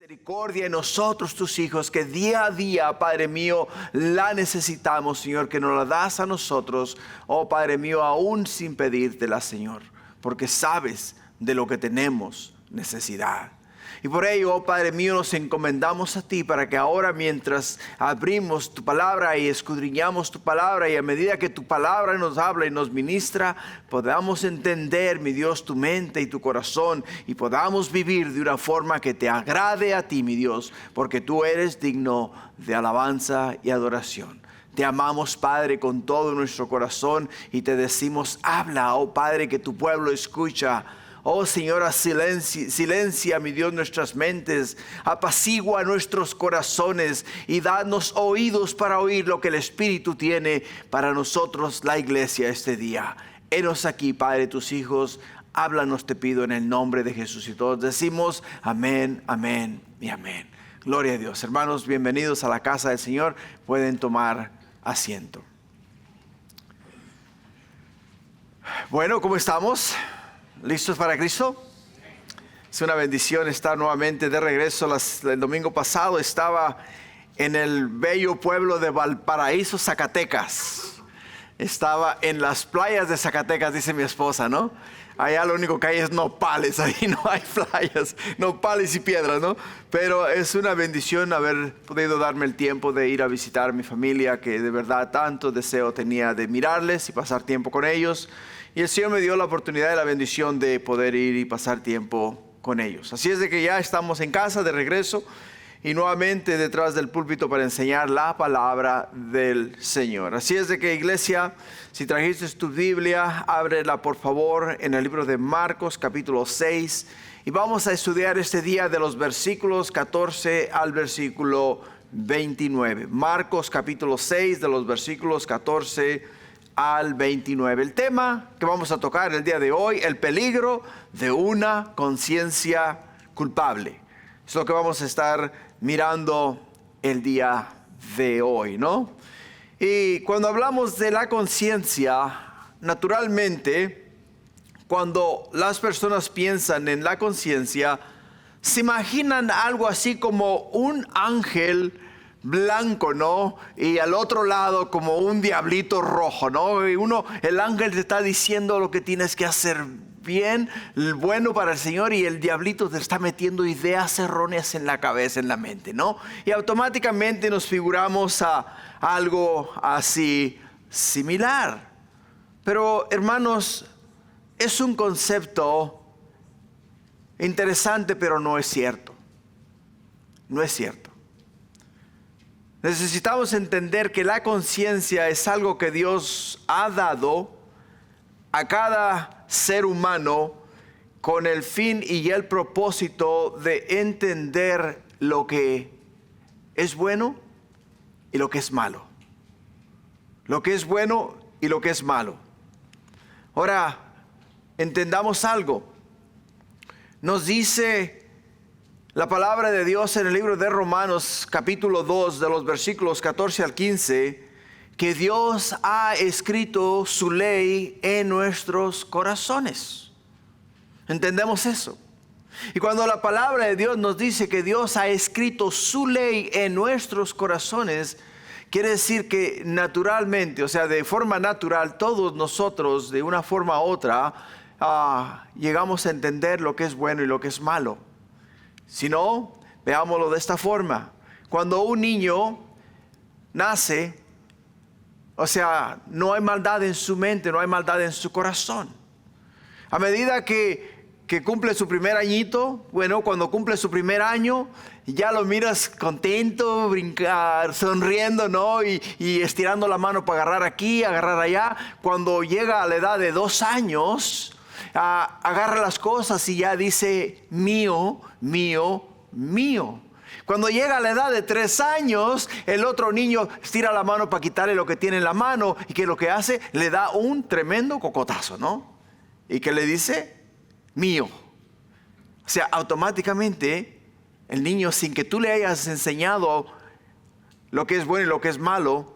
misericordia en nosotros, tus hijos, que día a día, Padre mío, la necesitamos, Señor, que nos la das a nosotros, oh Padre mío, aún sin pedírtela, Señor, porque sabes de lo que tenemos necesidad. Y por ello, oh Padre mío, nos encomendamos a ti para que ahora, mientras abrimos tu palabra y escudriñamos tu palabra, y a medida que tu palabra nos habla y nos ministra, podamos entender, mi Dios, tu mente y tu corazón, y podamos vivir de una forma que te agrade a ti, mi Dios, porque tú eres digno de alabanza y adoración. Te amamos, Padre, con todo nuestro corazón, y te decimos, habla, oh Padre, que tu pueblo escucha. Oh Señora, silencia, mi Dios, nuestras mentes, apacigua nuestros corazones y danos oídos para oír lo que el Espíritu tiene para nosotros, la iglesia, este día. Henos aquí, Padre, tus hijos, háblanos, te pido, en el nombre de Jesús. Y todos decimos amén, amén y amén. Gloria a Dios. Hermanos, bienvenidos a la casa del Señor. Pueden tomar asiento. Bueno, ¿cómo estamos? ¿Listos para Cristo? Es una bendición estar nuevamente de regreso. El domingo pasado estaba en el bello pueblo de Valparaíso, Zacatecas. Estaba en las playas de Zacatecas, dice mi esposa, ¿no? Allá lo único que hay es nopales, ahí no hay playas, nopales y piedras, ¿no? Pero es una bendición haber podido darme el tiempo de ir a visitar a mi familia, que de verdad tanto deseo tenía de mirarles y pasar tiempo con ellos. Y el Señor me dio la oportunidad y la bendición de poder ir y pasar tiempo con ellos. Así es de que ya estamos en casa de regreso y nuevamente detrás del púlpito para enseñar la palabra del Señor. Así es de que, iglesia, si trajiste tu Biblia, ábrela por favor en el libro de Marcos capítulo 6. Y vamos a estudiar este día de los versículos 14 al versículo 29. Marcos capítulo 6 de los versículos 14 al 29. El tema que vamos a tocar el día de hoy, el peligro de una conciencia culpable. Es lo que vamos a estar mirando el día de hoy, ¿no? Y cuando hablamos de la conciencia, naturalmente, cuando las personas piensan en la conciencia, se imaginan algo así como un ángel blanco, ¿no? Y al otro lado como un diablito rojo, ¿no? Y el ángel te está diciendo lo que tienes que hacer bien, bueno para el Señor, y el diablito te está metiendo ideas erróneas en la cabeza, en la mente, ¿no? Y automáticamente nos figuramos a algo así similar. Pero, hermanos, es un concepto interesante, pero no es cierto. No es cierto. Necesitamos entender que la conciencia es algo que Dios ha dado a cada ser humano con el fin y el propósito de entender lo que es bueno y lo que es malo. Lo que es bueno y lo que es malo. Ahora, entendamos algo. Nos dice la palabra de Dios en el libro de Romanos capítulo 2 de los versículos 14 al 15, que Dios ha escrito su ley en nuestros corazones. ¿Entendemos eso? Y cuando la palabra de Dios nos dice que Dios ha escrito su ley en nuestros corazones, quiere decir que naturalmente, o sea, de forma natural, todos nosotros de una forma u otra llegamos a entender lo que es bueno y lo que es malo. Si no, veámoslo de esta forma. Cuando un niño nace, o sea, no hay maldad en su mente, no hay maldad en su corazón. A medida que cumple su primer añito, bueno, cuando cumple su primer año, ya lo miras contento, brincar, sonriendo, ¿no? Y estirando la mano para agarrar aquí, agarrar allá. Cuando llega a la edad de 2 años, agarra las cosas y ya dice mío, mío, mío. Cuando llega a la edad de 3 años, el otro niño estira la mano para quitarle lo que tiene en la mano, y que lo que hace, le da un tremendo cocotazo, ¿no? Y que le dice mío. O sea, automáticamente el niño, sin que tú le hayas enseñado lo que es bueno y lo que es malo,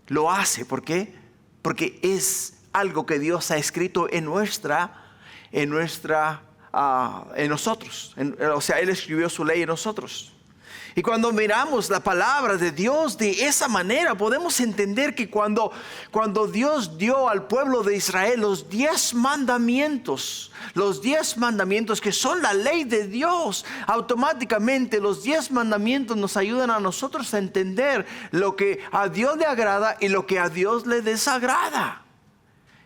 lo hace. ¿Por qué? Porque es algo que Dios ha escrito en nosotros. O sea, Él escribió su ley en nosotros. Y cuando miramos la palabra de Dios de esa manera, podemos entender que cuando Dios dio al pueblo de Israel los 10 mandamientos que son la ley de Dios, automáticamente los 10 mandamientos nos ayudan a nosotros a entender lo que a Dios le agrada y lo que a Dios le desagrada.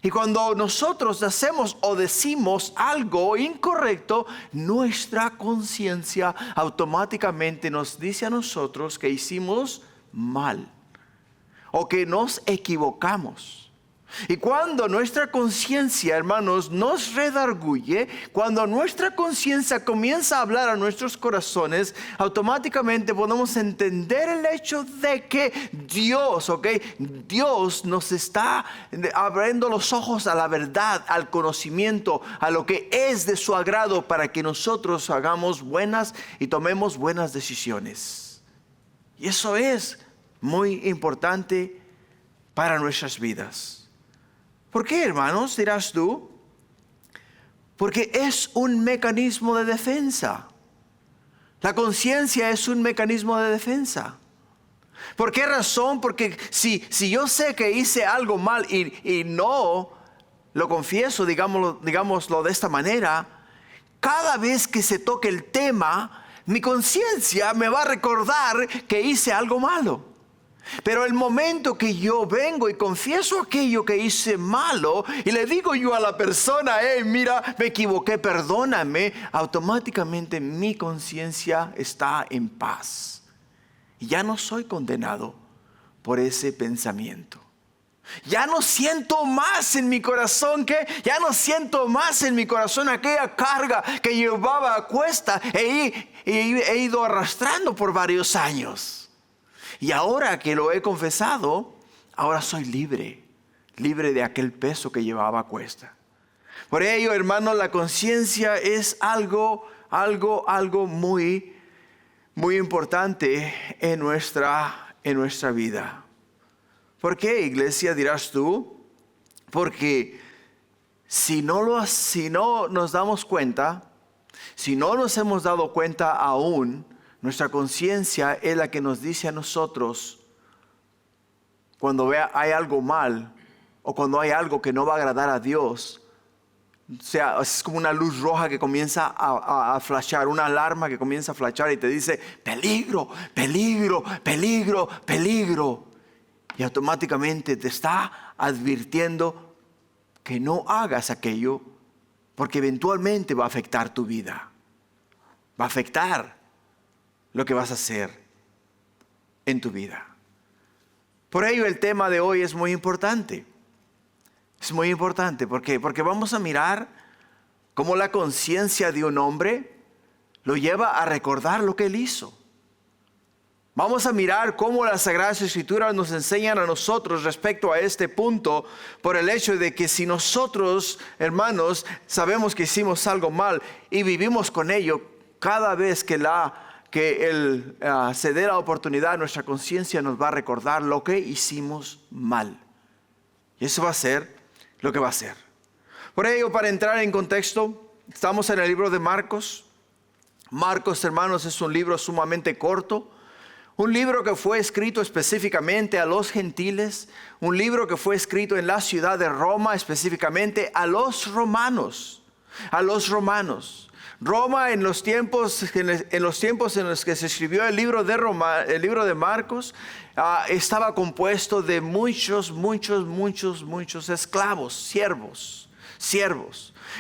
Y cuando nosotros hacemos o decimos algo incorrecto, nuestra conciencia automáticamente nos dice a nosotros que hicimos mal o que nos equivocamos. Y cuando nuestra conciencia, hermanos, nos redarguye, cuando nuestra conciencia comienza a hablar a nuestros corazones, automáticamente podemos entender el hecho de que Dios nos está abriendo los ojos a la verdad, al conocimiento, a lo que es de su agrado, para que nosotros hagamos buenas y tomemos buenas decisiones. Y eso es muy importante para nuestras vidas. ¿Por qué, hermanos? Dirás tú. Porque es un mecanismo de defensa. La conciencia es un mecanismo de defensa. ¿Por qué razón? Porque si yo sé que hice algo mal y no lo confieso, digámoslo de esta manera, cada vez que se toque el tema, mi conciencia me va a recordar que hice algo malo. Pero el momento que yo vengo y confieso aquello que hice malo y le digo yo a la persona, mira, me equivoqué, perdóname, automáticamente mi conciencia está en paz. Y ya no soy condenado por ese pensamiento. Ya no siento más en mi corazón aquella carga que llevaba a cuesta he ido arrastrando por varios años. Y ahora que lo he confesado, ahora soy libre de aquel peso que llevaba a cuesta. Por ello, hermanos, la conciencia es algo muy, muy importante en nuestra vida. ¿Por qué, iglesia? Dirás tú. Porque si no nos damos cuenta, si no nos hemos dado cuenta aún, nuestra conciencia es la que nos dice a nosotros cuando hay algo mal o cuando hay algo que no va a agradar a Dios. O sea, es como una luz roja que comienza a flashar, una alarma que comienza a flashar y te dice peligro, peligro, peligro, peligro. Y automáticamente te está advirtiendo que no hagas aquello porque eventualmente va a afectar tu vida. Va a afectar lo que vas a hacer en tu vida. Por ello el tema de hoy es muy importante. Es muy importante. ¿Por qué? Porque vamos a mirar cómo la conciencia de un hombre lo lleva a recordar lo que él hizo. Vamos a mirar cómo las Sagradas Escrituras nos enseñan a nosotros respecto a este punto, por el hecho de que si nosotros, hermanos, sabemos que hicimos algo mal y vivimos con ello, cada vez que se dé la oportunidad, nuestra conciencia nos va a recordar lo que hicimos mal. Y eso va a ser lo que va a ser. Por ello, para entrar en contexto, estamos en el libro de Marcos. Marcos, hermanos, es un libro sumamente corto. Un libro que fue escrito específicamente a los gentiles. Un libro que fue escrito en la ciudad de Roma, específicamente a los romanos. A los romanos. Roma en los tiempos en los que se escribió el libro de Marcos, estaba compuesto de muchos esclavos, siervos.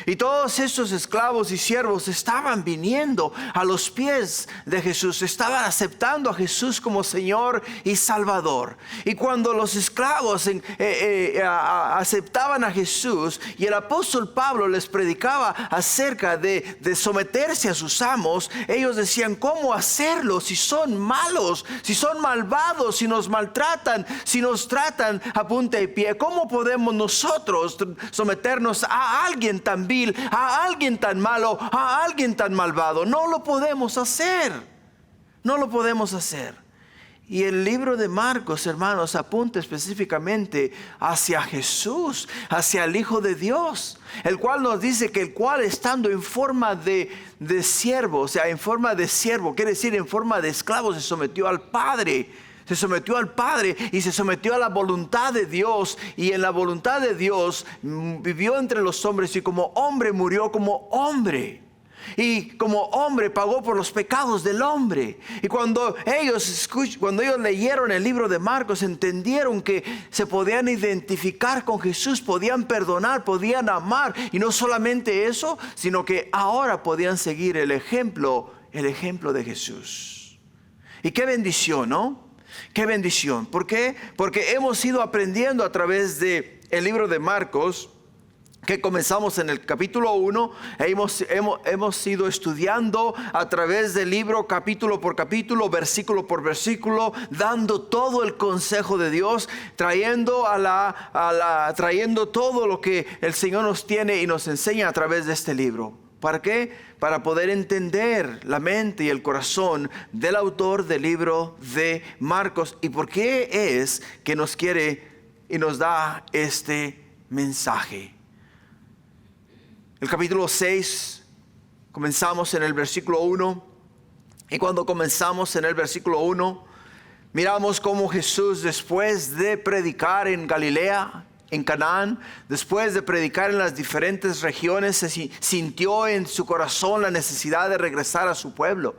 Y todos estos esclavos y siervos estaban viniendo a los pies de Jesús, estaban aceptando a Jesús como Señor y Salvador. Y cuando los esclavos aceptaban a Jesús y el apóstol Pablo les predicaba acerca de someterse a sus amos, ellos decían, ¿cómo hacerlo si son malos, si son malvados, si nos maltratan, si nos tratan a punta de pie? ¿Cómo podemos nosotros someternos a alguien tan vil, a alguien tan malo, a alguien tan malvado? No lo podemos hacer. Y el libro de Marcos, hermanos, apunta específicamente hacia Jesús, hacia el Hijo de Dios, el cual nos dice que el cual estando en forma de siervo, o sea, en forma de siervo, quiere decir en forma de esclavo, se sometió al Padre. Se sometió al Padre y se sometió a la voluntad de Dios. Y en la voluntad de Dios vivió entre los hombres y como hombre murió como hombre. Y como hombre pagó por los pecados del hombre. Y cuando ellos leyeron el libro de Marcos, entendieron que se podían identificar con Jesús, podían perdonar, podían amar. Y no solamente eso, sino que ahora podían seguir el ejemplo de Jesús. Y qué bendición, ¿no? Qué bendición. ¿Por qué? Porque hemos ido aprendiendo a través del libro de Marcos, que comenzamos en el capítulo 1, hemos ido estudiando a través del libro capítulo por capítulo, versículo por versículo, dando todo el consejo de Dios, trayendo trayendo todo lo que el Señor nos tiene y nos enseña a través de este libro. ¿Para qué? Para poder entender la mente y el corazón del autor del libro de Marcos y por qué es que nos quiere y nos da este mensaje. El capítulo 6, comenzamos en el versículo 1, y cuando comenzamos en el versículo 1, miramos cómo Jesús, después de predicar en Galilea, en Canaán, después de predicar en las diferentes regiones, se sintió en su corazón la necesidad de regresar a su pueblo,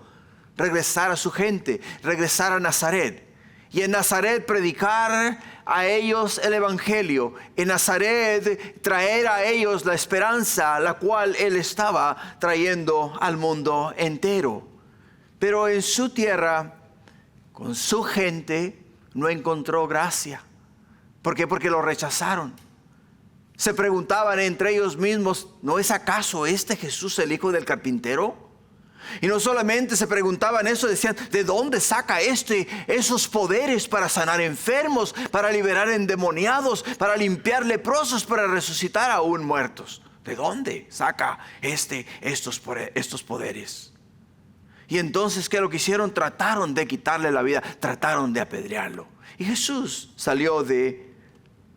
regresar a su gente, regresar a Nazaret. Y en Nazaret predicar a ellos el evangelio. En Nazaret traer a ellos la esperanza, la cual él estaba trayendo al mundo entero. Pero en su tierra, con su gente, no encontró gracia. ¿Por qué? Porque lo rechazaron. Se preguntaban entre ellos mismos, ¿no es acaso este Jesús el hijo del carpintero? Y no solamente se preguntaban eso, decían, ¿de dónde saca esos poderes para sanar enfermos, para liberar endemoniados, para limpiar leprosos, para resucitar aún muertos? ¿De dónde saca estos poderes? Y entonces, ¿qué es lo que hicieron? Trataron de quitarle la vida, trataron de apedrearlo. Y Jesús salió de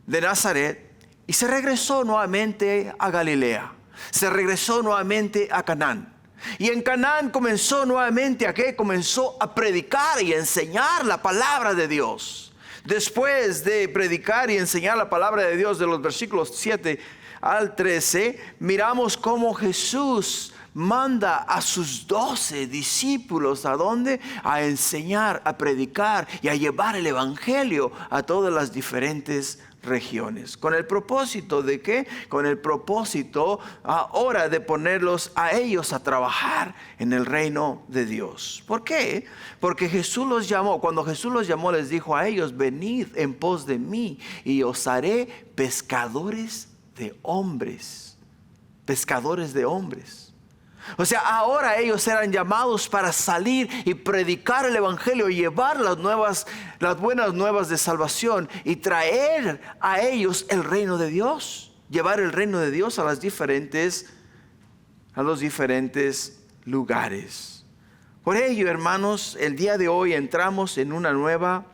Nazaret y se regresó nuevamente a Galilea. Se regresó nuevamente a Canaán. Y en Canaán comenzó nuevamente comenzó a predicar y enseñar la palabra de Dios. Después de predicar y enseñar la palabra de Dios, de los versículos 7 al 13, miramos cómo Jesús manda a sus 12 discípulos, ¿a dónde? A enseñar, a predicar y a llevar el evangelio a todas las diferentes regiones. ¿Con el propósito de qué? Con el propósito ahora de ponerlos a ellos a trabajar en el reino de Dios. ¿Por qué? Porque Jesús los llamó. Cuando Jesús los llamó, les dijo a ellos, venid en pos de mí y os haré pescadores de hombres. Pescadores de hombres. O sea, ahora ellos eran llamados para salir y predicar el evangelio y llevar las buenas nuevas de salvación y traer a ellos el reino de Dios, llevar el reino de Dios a los diferentes lugares. Por ello, hermanos, el día de hoy entramos en una nueva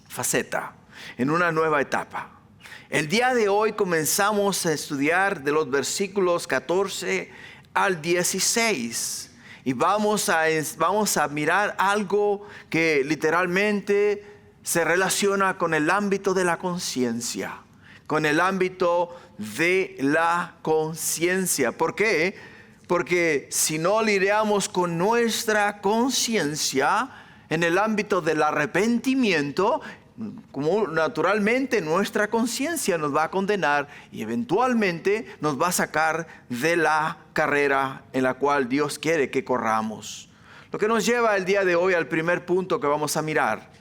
faceta, en una nueva etapa. El día de hoy comenzamos a estudiar de los versículos 14 al 16 y vamos a mirar algo que literalmente se relaciona con el ámbito de la conciencia, con el ámbito de la conciencia. ¿Por qué? Porque si no lidiamos con nuestra conciencia en el ámbito del arrepentimiento, como naturalmente nuestra conciencia nos va a condenar y eventualmente nos va a sacar de la carrera en la cual Dios quiere que corramos. Lo que nos lleva el día de hoy al primer punto que vamos a mirar.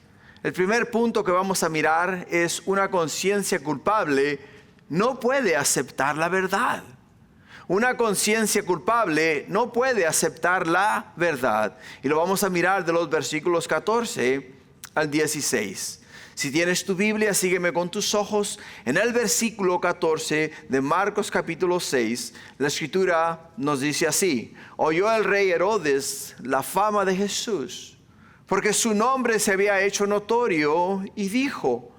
El primer punto que vamos a mirar es una conciencia culpable no puede aceptar la verdad. Una conciencia culpable no puede aceptar la verdad. Y lo vamos a mirar de los versículos 14 al 16. Si tienes tu Biblia, sígueme con tus ojos. En el versículo 14 de Marcos capítulo 6, la escritura nos dice así: oyó el rey Herodes la fama de Jesús, porque su nombre se había hecho notorio, y dijo: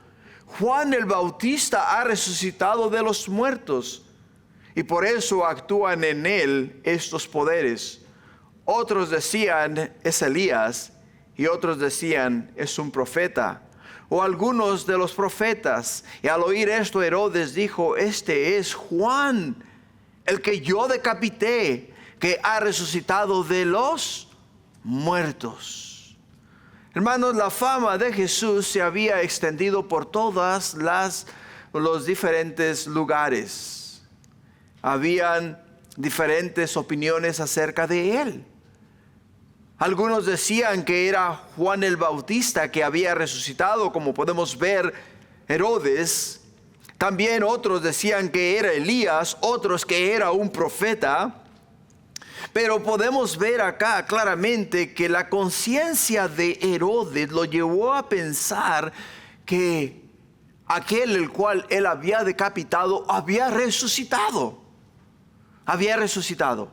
Juan el Bautista ha resucitado de los muertos, y por eso actúan en él estos poderes. Otros decían: es Elías, y otros decían: es un profeta, o algunos de los profetas. Y al oír esto, Herodes dijo: este es Juan, el que yo decapité, que ha resucitado de los muertos. Hermanos, la fama de Jesús se había extendido por todos los diferentes lugares. Habían diferentes opiniones acerca de él. Algunos decían que era Juan el Bautista que había resucitado, como podemos ver Herodes. También otros decían que era Elías, otros que era un profeta. Pero podemos ver acá claramente que la conciencia de Herodes lo llevó a pensar que aquel el cual él había decapitado había resucitado. Había resucitado.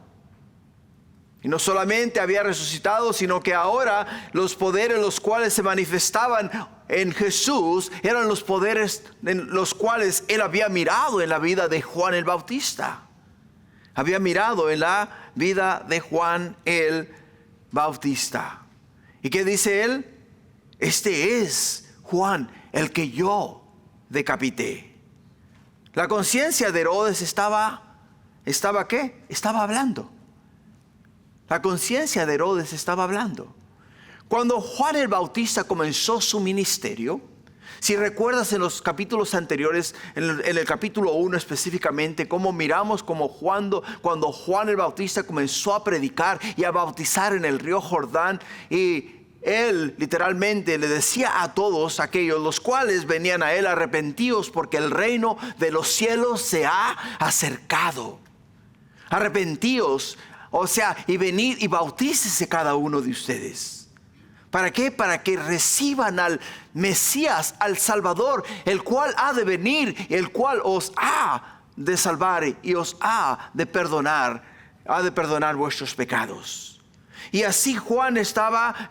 Y no solamente había resucitado, sino que ahora los poderes los cuales se manifestaban en Jesús eran los poderes en los cuales él había mirado en la vida de Juan el Bautista. Había mirado en la vida de Juan el Bautista. ¿Y qué dice él? Este es Juan, el que yo decapité. La conciencia de Herodes ¿estaba qué? Estaba hablando. La conciencia de Herodes estaba hablando. Cuando Juan el Bautista comenzó su ministerio, si recuerdas en los capítulos anteriores, en el capítulo 1 específicamente, cómo miramos como cuando Juan el Bautista comenzó a predicar y a bautizar en el río Jordán, y él literalmente le decía a todos aquellos los cuales venían a él: arrepentíos, porque el reino de los cielos se ha acercado. Arrepentíos, o sea, y venid y bautícese cada uno de ustedes. ¿Para qué? Para que reciban al Mesías, al Salvador, el cual ha de venir, el cual os ha de salvar y os ha de perdonar vuestros pecados. Y así Juan estaba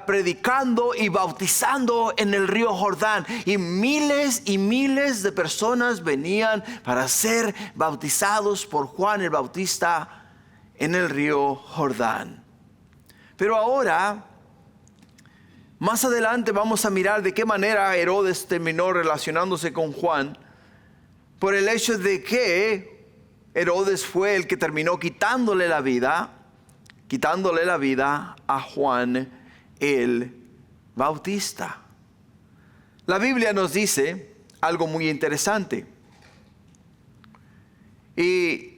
predicando y bautizando en el río Jordán, y miles de personas venían para ser bautizados por Juan el Bautista en el río Jordán. Pero ahora, más adelante vamos a mirar de qué manera Herodes terminó relacionándose con Juan, por el hecho de que Herodes fue el que terminó quitándole la vida a Juan el Bautista. La Biblia nos dice algo muy interesante, y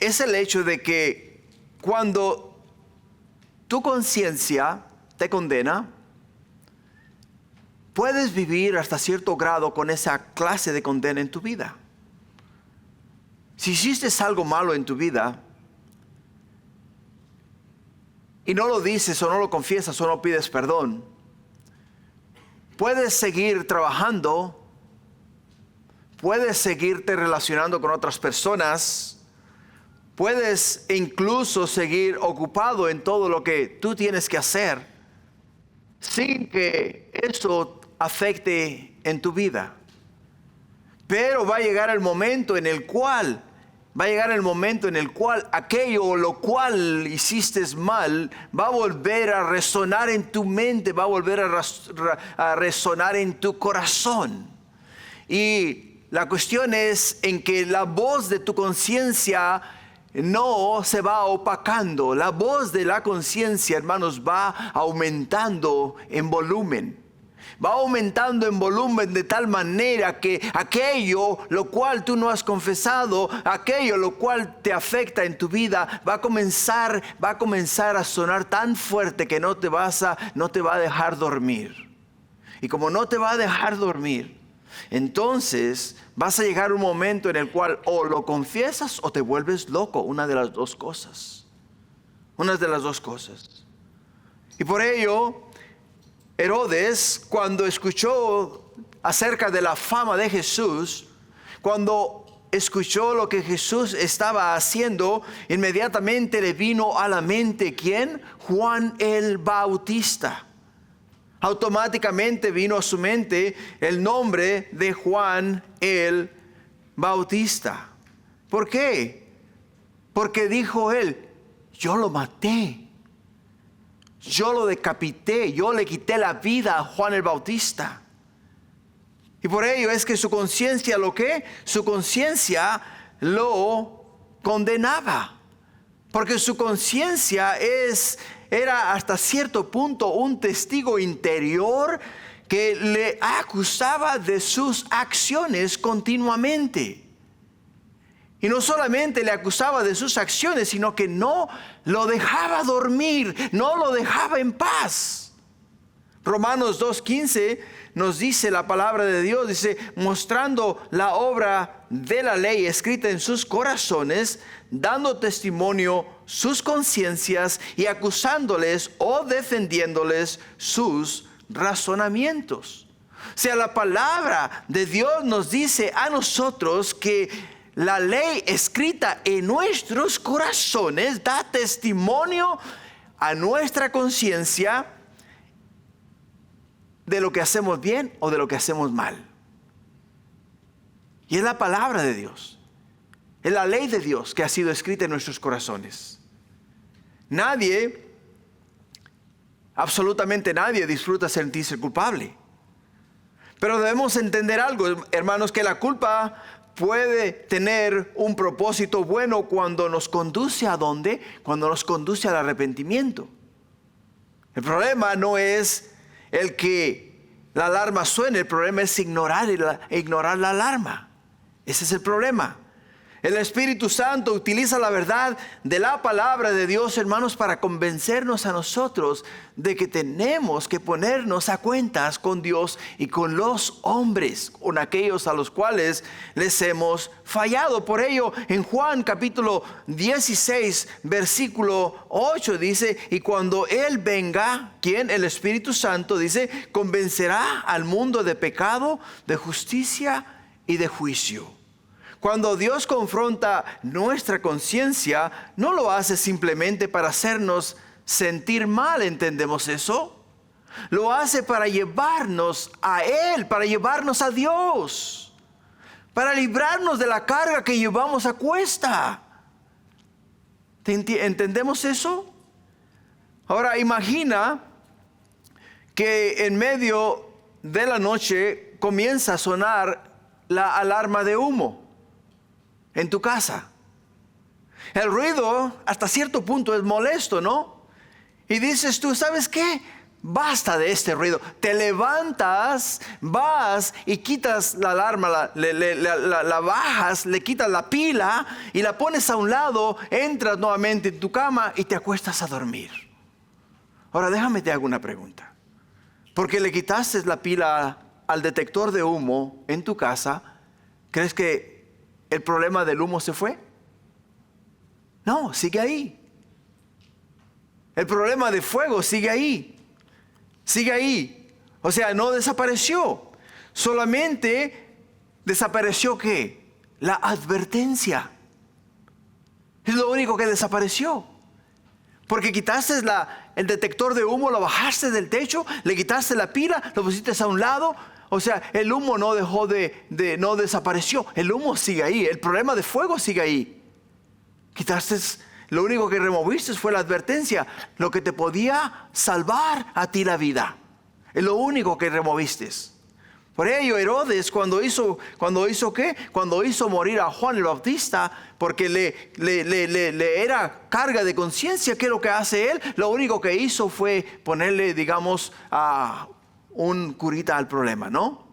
es el hecho de que cuando tu conciencia te condena, puedes vivir hasta cierto grado con esa clase de condena en tu vida. Si hiciste algo malo en tu vida y no lo dices o no lo confiesas o no pides perdón, puedes seguir trabajando, puedes seguirte relacionando con otras personas, puedes incluso seguir ocupado en todo lo que tú tienes que hacer, sin que eso afecte en tu vida. Pero va a llegar el momento en el cual aquello lo cual hiciste mal va a volver a resonar en tu mente, va a volver a resonar en tu corazón. Y la cuestión es en que la voz de tu conciencia no se va opacando. La voz de la conciencia, hermanos, va aumentando en volumen. Va aumentando en volumen de tal manera que aquello lo cual tú no has confesado, aquello lo cual te afecta en tu vida, va a comenzar a sonar tan fuerte que no te va a dejar dormir. Y como no te va a dejar dormir, entonces vas a llegar un momento en el cual o lo confiesas o te vuelves loco. Una de las dos cosas. Y por ello, Herodes, cuando escuchó acerca de la fama de Jesús, cuando escuchó lo que Jesús estaba haciendo, inmediatamente le vino a la mente, ¿quién? Juan el Bautista. Automáticamente vino a su mente el nombre de Juan el Bautista. ¿Por qué? Porque dijo él, yo lo maté, yo lo decapité, yo le quité la vida a Juan el Bautista. Y por ello es que su conciencia, ¿lo qué? Su conciencia lo condenaba. Porque su conciencia era hasta cierto punto un testigo interior que le acusaba de sus acciones continuamente. Y no solamente le acusaba de sus acciones, sino que no lo dejaba dormir, no lo dejaba en paz. Romanos 2:15 nos dice la palabra de Dios, dice, mostrando la obra de la ley escrita en sus corazones, dando testimonio sus conciencias y acusándoles o defendiéndoles sus razonamientos. O sea, la palabra de Dios nos dice a nosotros que la ley escrita en nuestros corazones da testimonio a nuestra conciencia de lo que hacemos bien o de lo que hacemos mal. Y es la palabra de Dios, es la ley de Dios que ha sido escrita en nuestros corazones. Nadie, absolutamente nadie disfruta sentirse culpable. Pero debemos entender algo, hermanos, que la culpa puede tener un propósito bueno cuando nos conduce ¿a dónde? Cuando nos conduce al arrepentimiento. El problema no es el que la alarma suene, el problema es ignorar la alarma. Ese es el problema. El Espíritu Santo utiliza la verdad de la palabra de Dios, hermanos, para convencernos a nosotros de que tenemos que ponernos a cuentas con Dios y con los hombres, con aquellos a los cuales les hemos fallado. Por ello, en Juan capítulo 16, versículo 8 dice, y cuando Él venga, ¿quién? El Espíritu Santo, dice, convencerá al mundo de pecado, de justicia y de juicio. Cuando Dios confronta nuestra conciencia, no lo hace simplemente para hacernos sentir mal, ¿entendemos eso? Lo hace para llevarnos a Él, para llevarnos a Dios, para librarnos de la carga que llevamos a cuesta. ¿Entendemos eso? Ahora imagina que en medio de la noche comienza a sonar la alarma de humo en tu casa. El ruido hasta cierto punto es molesto, ¿no? Y dices tú, ¿sabes qué? Basta de este ruido. Te levantas, vas y quitas la alarma, la bajas, le quitas la pila y la pones a un lado, entras nuevamente en tu cama y te acuestas a dormir. Ahora déjame te hago una pregunta. Porque le quitaste la pila al detector de humo en tu casa, ¿crees que el problema del humo se fue? No, sigue ahí. El problema de fuego sigue ahí. Sigue ahí. O sea, no desapareció. Solamente desapareció ¿qué? La advertencia. Es lo único que desapareció. Porque quitaste el detector de humo, lo bajaste del techo, le quitaste la pila, lo pusiste a un lado. O sea, el humo no dejó no desapareció. El humo sigue ahí. El problema de fuego sigue ahí. Quitaste, lo único que removiste fue la advertencia. Lo que te podía salvar a ti la vida. Es lo único que removiste. Por ello, Herodes, cuando hizo ¿qué? Cuando hizo morir a Juan el Bautista, porque le era carga de conciencia, ¿qué es lo que hace él? Lo único que hizo fue ponerle, digamos, un curita al problema, ¿no?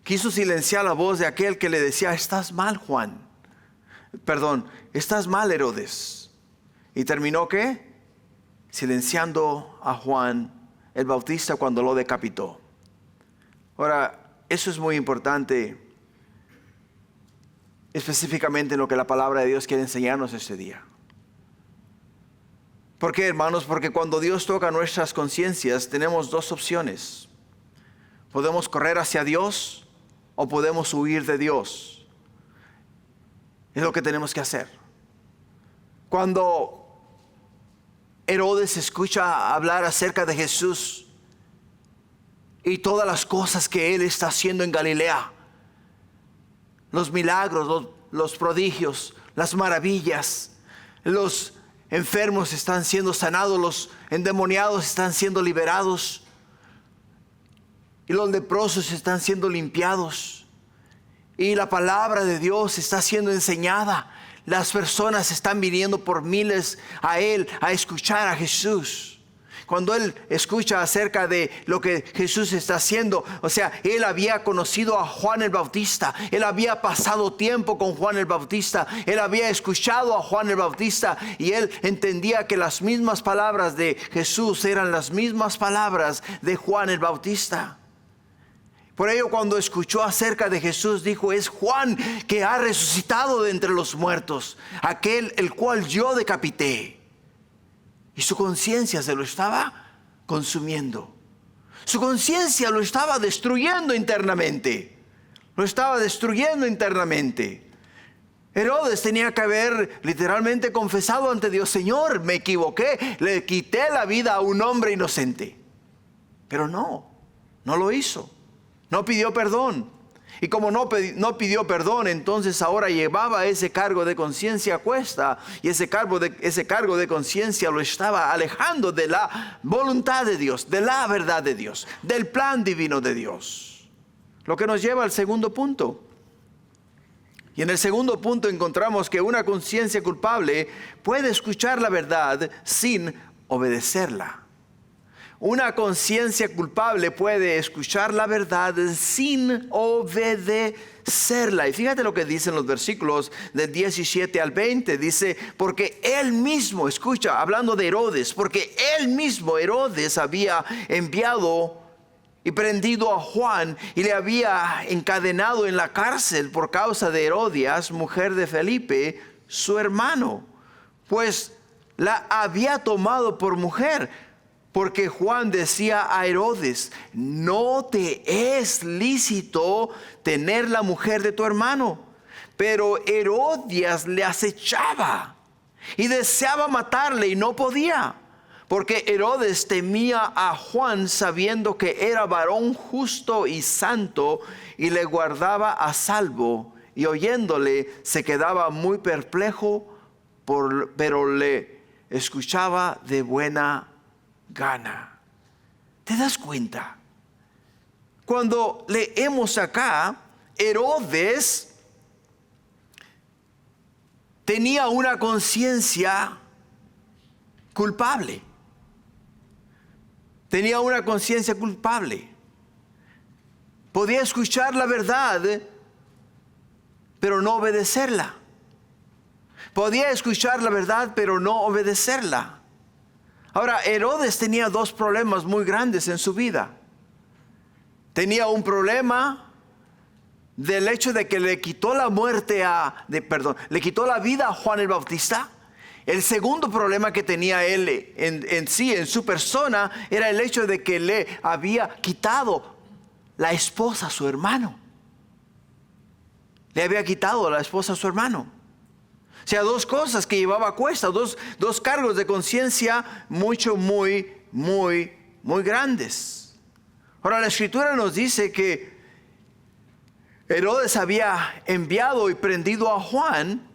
Quiso silenciar la voz de aquel que le decía, estás mal, Juan. Perdón, estás mal, Herodes. Y terminó ¿qué? Silenciando a Juan el Bautista cuando lo decapitó. Ahora, eso es muy importante, específicamente en lo que la palabra de Dios quiere enseñarnos este día. ¿Por qué, hermanos? Porque cuando Dios toca nuestras conciencias, tenemos dos opciones. Podemos correr hacia Dios o podemos huir de Dios. Es lo que tenemos que hacer. Cuando Herodes escucha hablar acerca de Jesús y todas las cosas que él está haciendo en Galilea, los milagros, los prodigios, las maravillas, los enfermos están siendo sanados, los endemoniados están siendo liberados y los leprosos están siendo limpiados y la palabra de Dios está siendo enseñada. Las personas están viniendo por miles a él a escuchar a Jesús. Cuando él escucha acerca de lo que Jesús está haciendo, o sea, él había conocido a Juan el Bautista, él había pasado tiempo con Juan el Bautista, él había escuchado a Juan el Bautista y él entendía que las mismas palabras de Jesús eran las mismas palabras de Juan el Bautista. Por ello, cuando escuchó acerca de Jesús, dijo: es Juan que ha resucitado de entre los muertos, aquel el cual yo decapité. Y su conciencia se lo estaba consumiendo. Su conciencia lo estaba destruyendo internamente. Lo estaba destruyendo internamente. Herodes tenía que haber literalmente confesado ante Dios: Señor, me equivoqué, le quité la vida a un hombre inocente. Pero no lo hizo. No pidió perdón. Y como no pidió perdón, entonces ahora llevaba ese cargo de conciencia a cuesta. Y ese cargo de conciencia lo estaba alejando de la voluntad de Dios, de la verdad de Dios, del plan divino de Dios. Lo que nos lleva al segundo punto. Y en el segundo punto encontramos que una conciencia culpable puede escuchar la verdad sin obedecerla. Una conciencia culpable puede escuchar la verdad sin obedecerla. Y fíjate lo que dicen los versículos del 17 al 20. Dice: porque él mismo, escucha, hablando de Herodes, porque él mismo, Herodes, había enviado y prendido a Juan y le había encadenado en la cárcel por causa de Herodias, mujer de Felipe, su hermano, pues la había tomado por mujer. Porque Juan decía a Herodes: no te es lícito tener la mujer de tu hermano. Pero Herodias le acechaba y deseaba matarle y no podía. Porque Herodes temía a Juan, sabiendo que era varón justo y santo, y le guardaba a salvo. Y oyéndole se quedaba muy perplejo, pero le escuchaba de buena gana. ¿Te das cuenta? Cuando leemos acá, Herodes tenía una conciencia culpable. Tenía una conciencia culpable. Podía escuchar la verdad, pero no obedecerla. Podía escuchar la verdad, pero no obedecerla. Ahora, Herodes tenía dos problemas muy grandes en su vida. Tenía un problema del hecho de que le quitó la vida a Juan el Bautista. El segundo problema que tenía él en su persona, era el hecho de que le había quitado la esposa a su hermano. Le había quitado la esposa a su hermano. O sea, dos cosas que llevaba a cuesta, dos cargos de conciencia muy grandes. Ahora, la Escritura nos dice que Herodes había enviado y prendido a Juan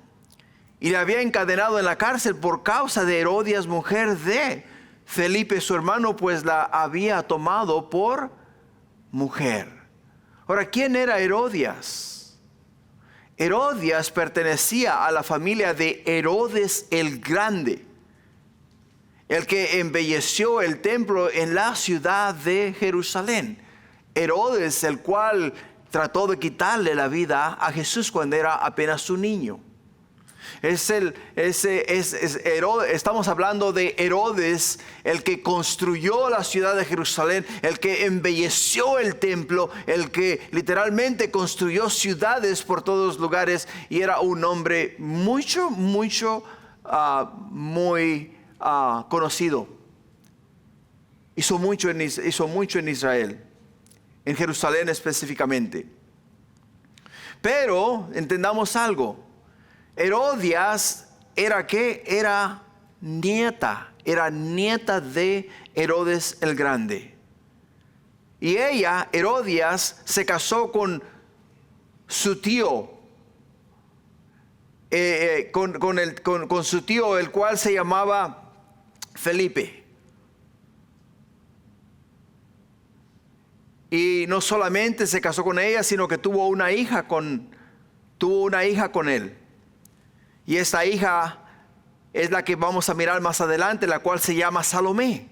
y le había encadenado en la cárcel por causa de Herodias, mujer de Felipe, su hermano, pues la había tomado por mujer. Ahora, ¿quién era Herodias? Herodias pertenecía a la familia de Herodes el Grande, el que embelleció el templo en la ciudad de Jerusalén. Herodes, el cual trató de quitarle la vida a Jesús cuando era apenas un niño. Estamos hablando de Herodes, el que construyó la ciudad de Jerusalén, el que embelleció el templo, el que literalmente construyó ciudades por todos lugares, y era un hombre muy conocido. Hizo mucho en Israel, en Jerusalén específicamente. Pero entendamos algo. Herodias era ¿qué? Era nieta de Herodes el Grande. Y ella, Herodias, se casó con su tío, con su tío, el cual se llamaba Felipe. Y no solamente se casó con ella, sino que tuvo una hija con él. Y esta hija es la que vamos a mirar más adelante, la cual se llama Salomé.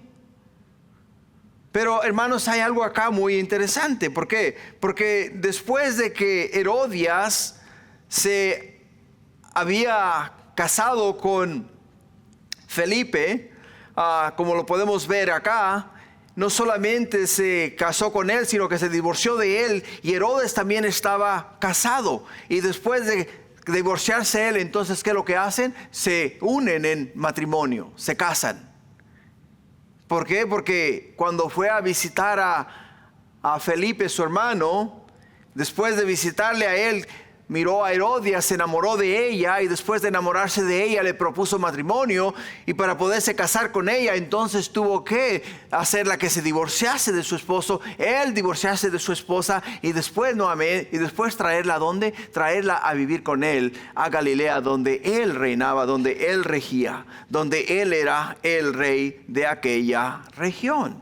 Pero hermanos, hay algo acá muy interesante. ¿Por qué? Porque después de que Herodias se había casado con Felipe, como lo podemos ver acá, no solamente se casó con él, sino que se divorció de él, y Herodes también estaba casado. Y después de divorciarse él, entonces ¿qué es lo que hacen? Se unen en matrimonio, se casan. ¿Por qué? Porque cuando fue a visitar a Felipe, su hermano, después de visitarle a él, miró a Herodias, se enamoró de ella, y después de enamorarse de ella le propuso matrimonio, y para poderse casar con ella entonces tuvo que hacerla que se divorciase de su esposo, él divorciarse de su esposa, y después traerla ¿a dónde? Traerla a vivir con él a Galilea, donde él reinaba, donde él regía, donde él era el rey de aquella región.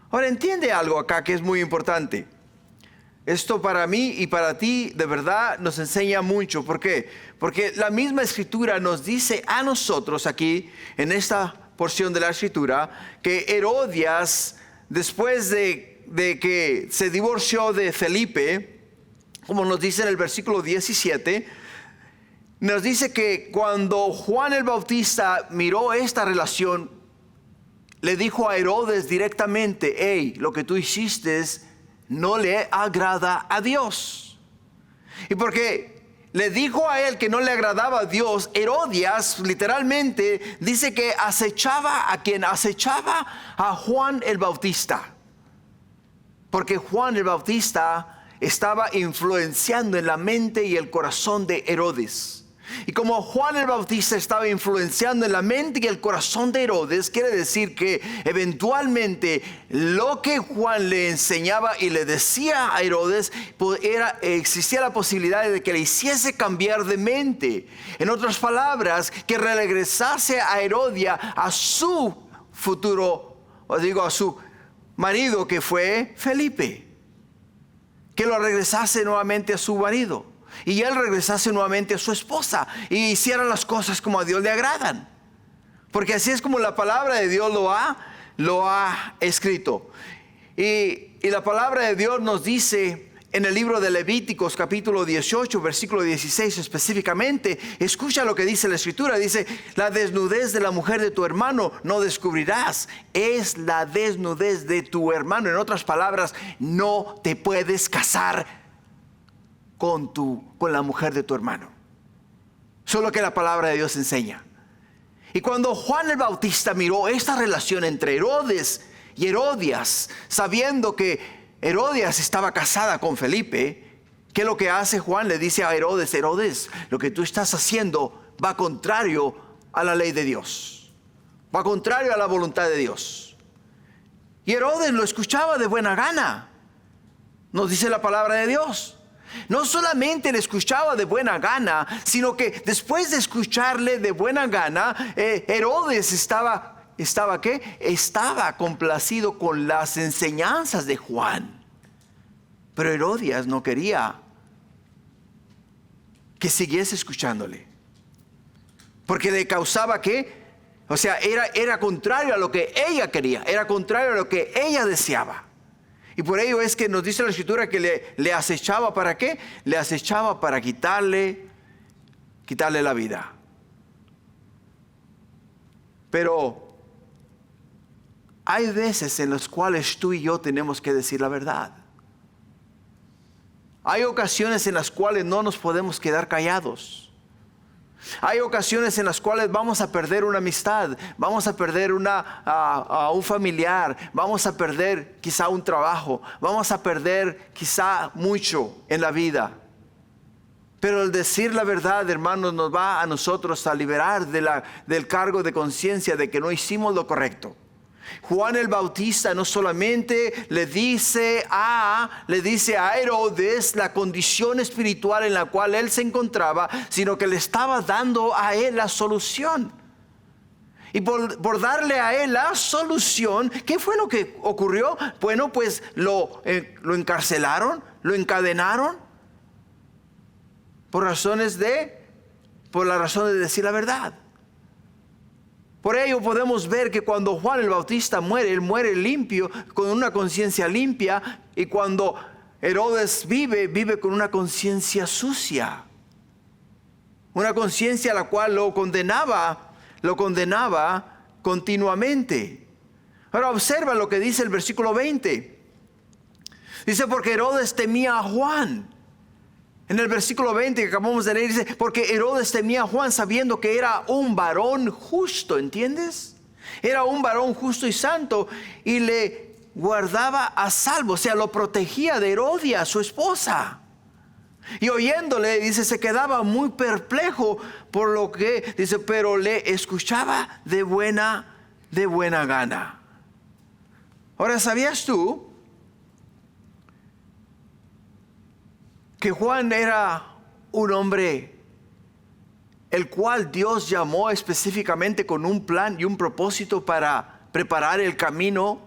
Ahora entiende algo acá que es muy importante. Esto para mí y para ti de verdad nos enseña mucho. ¿Por qué? Porque la misma escritura nos dice a nosotros aquí, en esta porción de la escritura, que Herodias, después de que se divorció de Felipe, como nos dice en el versículo 17, nos dice que cuando Juan el Bautista miró esta relación, le dijo a Herodes directamente: hey, lo que tú hiciste no le agrada a Dios. Y porque le dijo a él que no le agradaba a Dios, Herodias literalmente dice que acechaba a Juan el Bautista. Porque Juan el Bautista estaba influenciando en la mente y el corazón de Herodes. Y como Juan el Bautista estaba influenciando en la mente y el corazón de Herodes, quiere decir que eventualmente lo que Juan le enseñaba y le decía a Herodes, existía la posibilidad de que le hiciese cambiar de mente. En otras palabras, que regresase a Herodia a su futuro, a su marido, que fue Felipe. Que lo regresase nuevamente a su marido. Y él regresase nuevamente a su esposa y hicieran las cosas como a Dios le agradan. Porque así es como la palabra de Dios lo ha escrito. Y la palabra de Dios nos dice en el libro de Levíticos capítulo 18 versículo 16 específicamente, escucha lo que dice la escritura. Dice: la desnudez de la mujer de tu hermano no descubrirás, es la desnudez de tu hermano. En otras palabras, no te puedes casar con la mujer de tu hermano. Solo que la palabra de Dios enseña. Y cuando Juan el Bautista miró esta relación entre Herodes y Herodias, sabiendo que Herodias estaba casada con Felipe, ¿qué es lo que hace Juan? Le dice a Herodes: Herodes, lo que tú estás haciendo va contrario a la ley de Dios, va contrario a la voluntad de Dios. Y Herodes lo escuchaba de buena gana. Nos dice la palabra de Dios. No solamente le escuchaba de buena gana, sino que después de escucharle de buena gana, Herodes estaba ¿qué? Estaba complacido con las enseñanzas de Juan. Pero Herodias no quería que siguiese escuchándole, porque le causaba ¿qué? O sea, era contrario a lo que ella quería, era contrario a lo que ella deseaba. Y por ello es que nos dice la escritura que le acechaba. ¿Para qué? Le acechaba para quitarle la vida. Pero hay veces en las cuales tú y yo tenemos que decir la verdad. Hay ocasiones en las cuales no nos podemos quedar callados. Hay ocasiones en las cuales vamos a perder una amistad, vamos a perder a un familiar, vamos a perder quizá un trabajo, vamos a perder quizá mucho en la vida. Pero el decir la verdad, hermanos, nos va a nosotros a liberar del cargo de conciencia de que no hicimos lo correcto. Juan el Bautista no solamente le dice a Herodes la condición espiritual en la cual él se encontraba, sino que le estaba dando a él la solución. Y por darle a él la solución, ¿qué fue lo que ocurrió? Bueno, pues lo encarcelaron, lo encadenaron por la razón de decir la verdad. Por ello podemos ver que cuando Juan el Bautista muere, él muere limpio, con una conciencia limpia, y cuando Herodes vive con una conciencia sucia. Una conciencia a la cual lo condenaba continuamente. Ahora observa lo que dice el versículo 20. Dice, porque Herodes temía a Juan. En el versículo 20 que acabamos de leer dice, porque Herodes temía a Juan sabiendo que era un varón justo, ¿entiendes? Era un varón justo y santo y le guardaba a salvo, o sea, lo protegía de Herodia, su esposa. Y oyéndole, dice, se quedaba muy perplejo por lo que, dice, pero le escuchaba de buena gana. Ahora, ¿sabías tú que Juan era un hombre el cual Dios llamó específicamente con un plan y un propósito para preparar el camino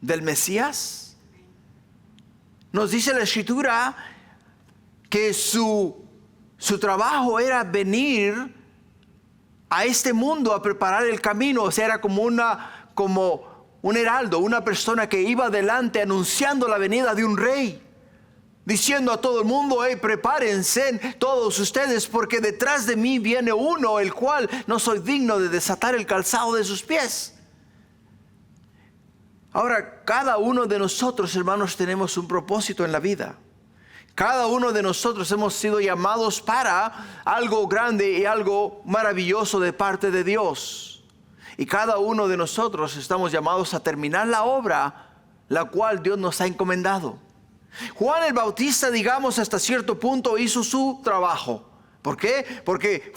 del Mesías? Nos dice la Escritura que su trabajo era venir a este mundo a preparar el camino. O sea, era como un heraldo, una persona que iba adelante anunciando la venida de un rey, diciendo a todo el mundo, prepárense todos ustedes, porque detrás de mí viene uno, el cual no soy digno de desatar el calzado de sus pies. Ahora, cada uno de nosotros, hermanos, tenemos un propósito en la vida. Cada uno de nosotros hemos sido llamados para algo grande y algo maravilloso de parte de Dios. Y cada uno de nosotros estamos llamados a terminar la obra la cual Dios nos ha encomendado. Juan el Bautista, digamos, hasta cierto punto hizo su trabajo. ¿Por qué? Porque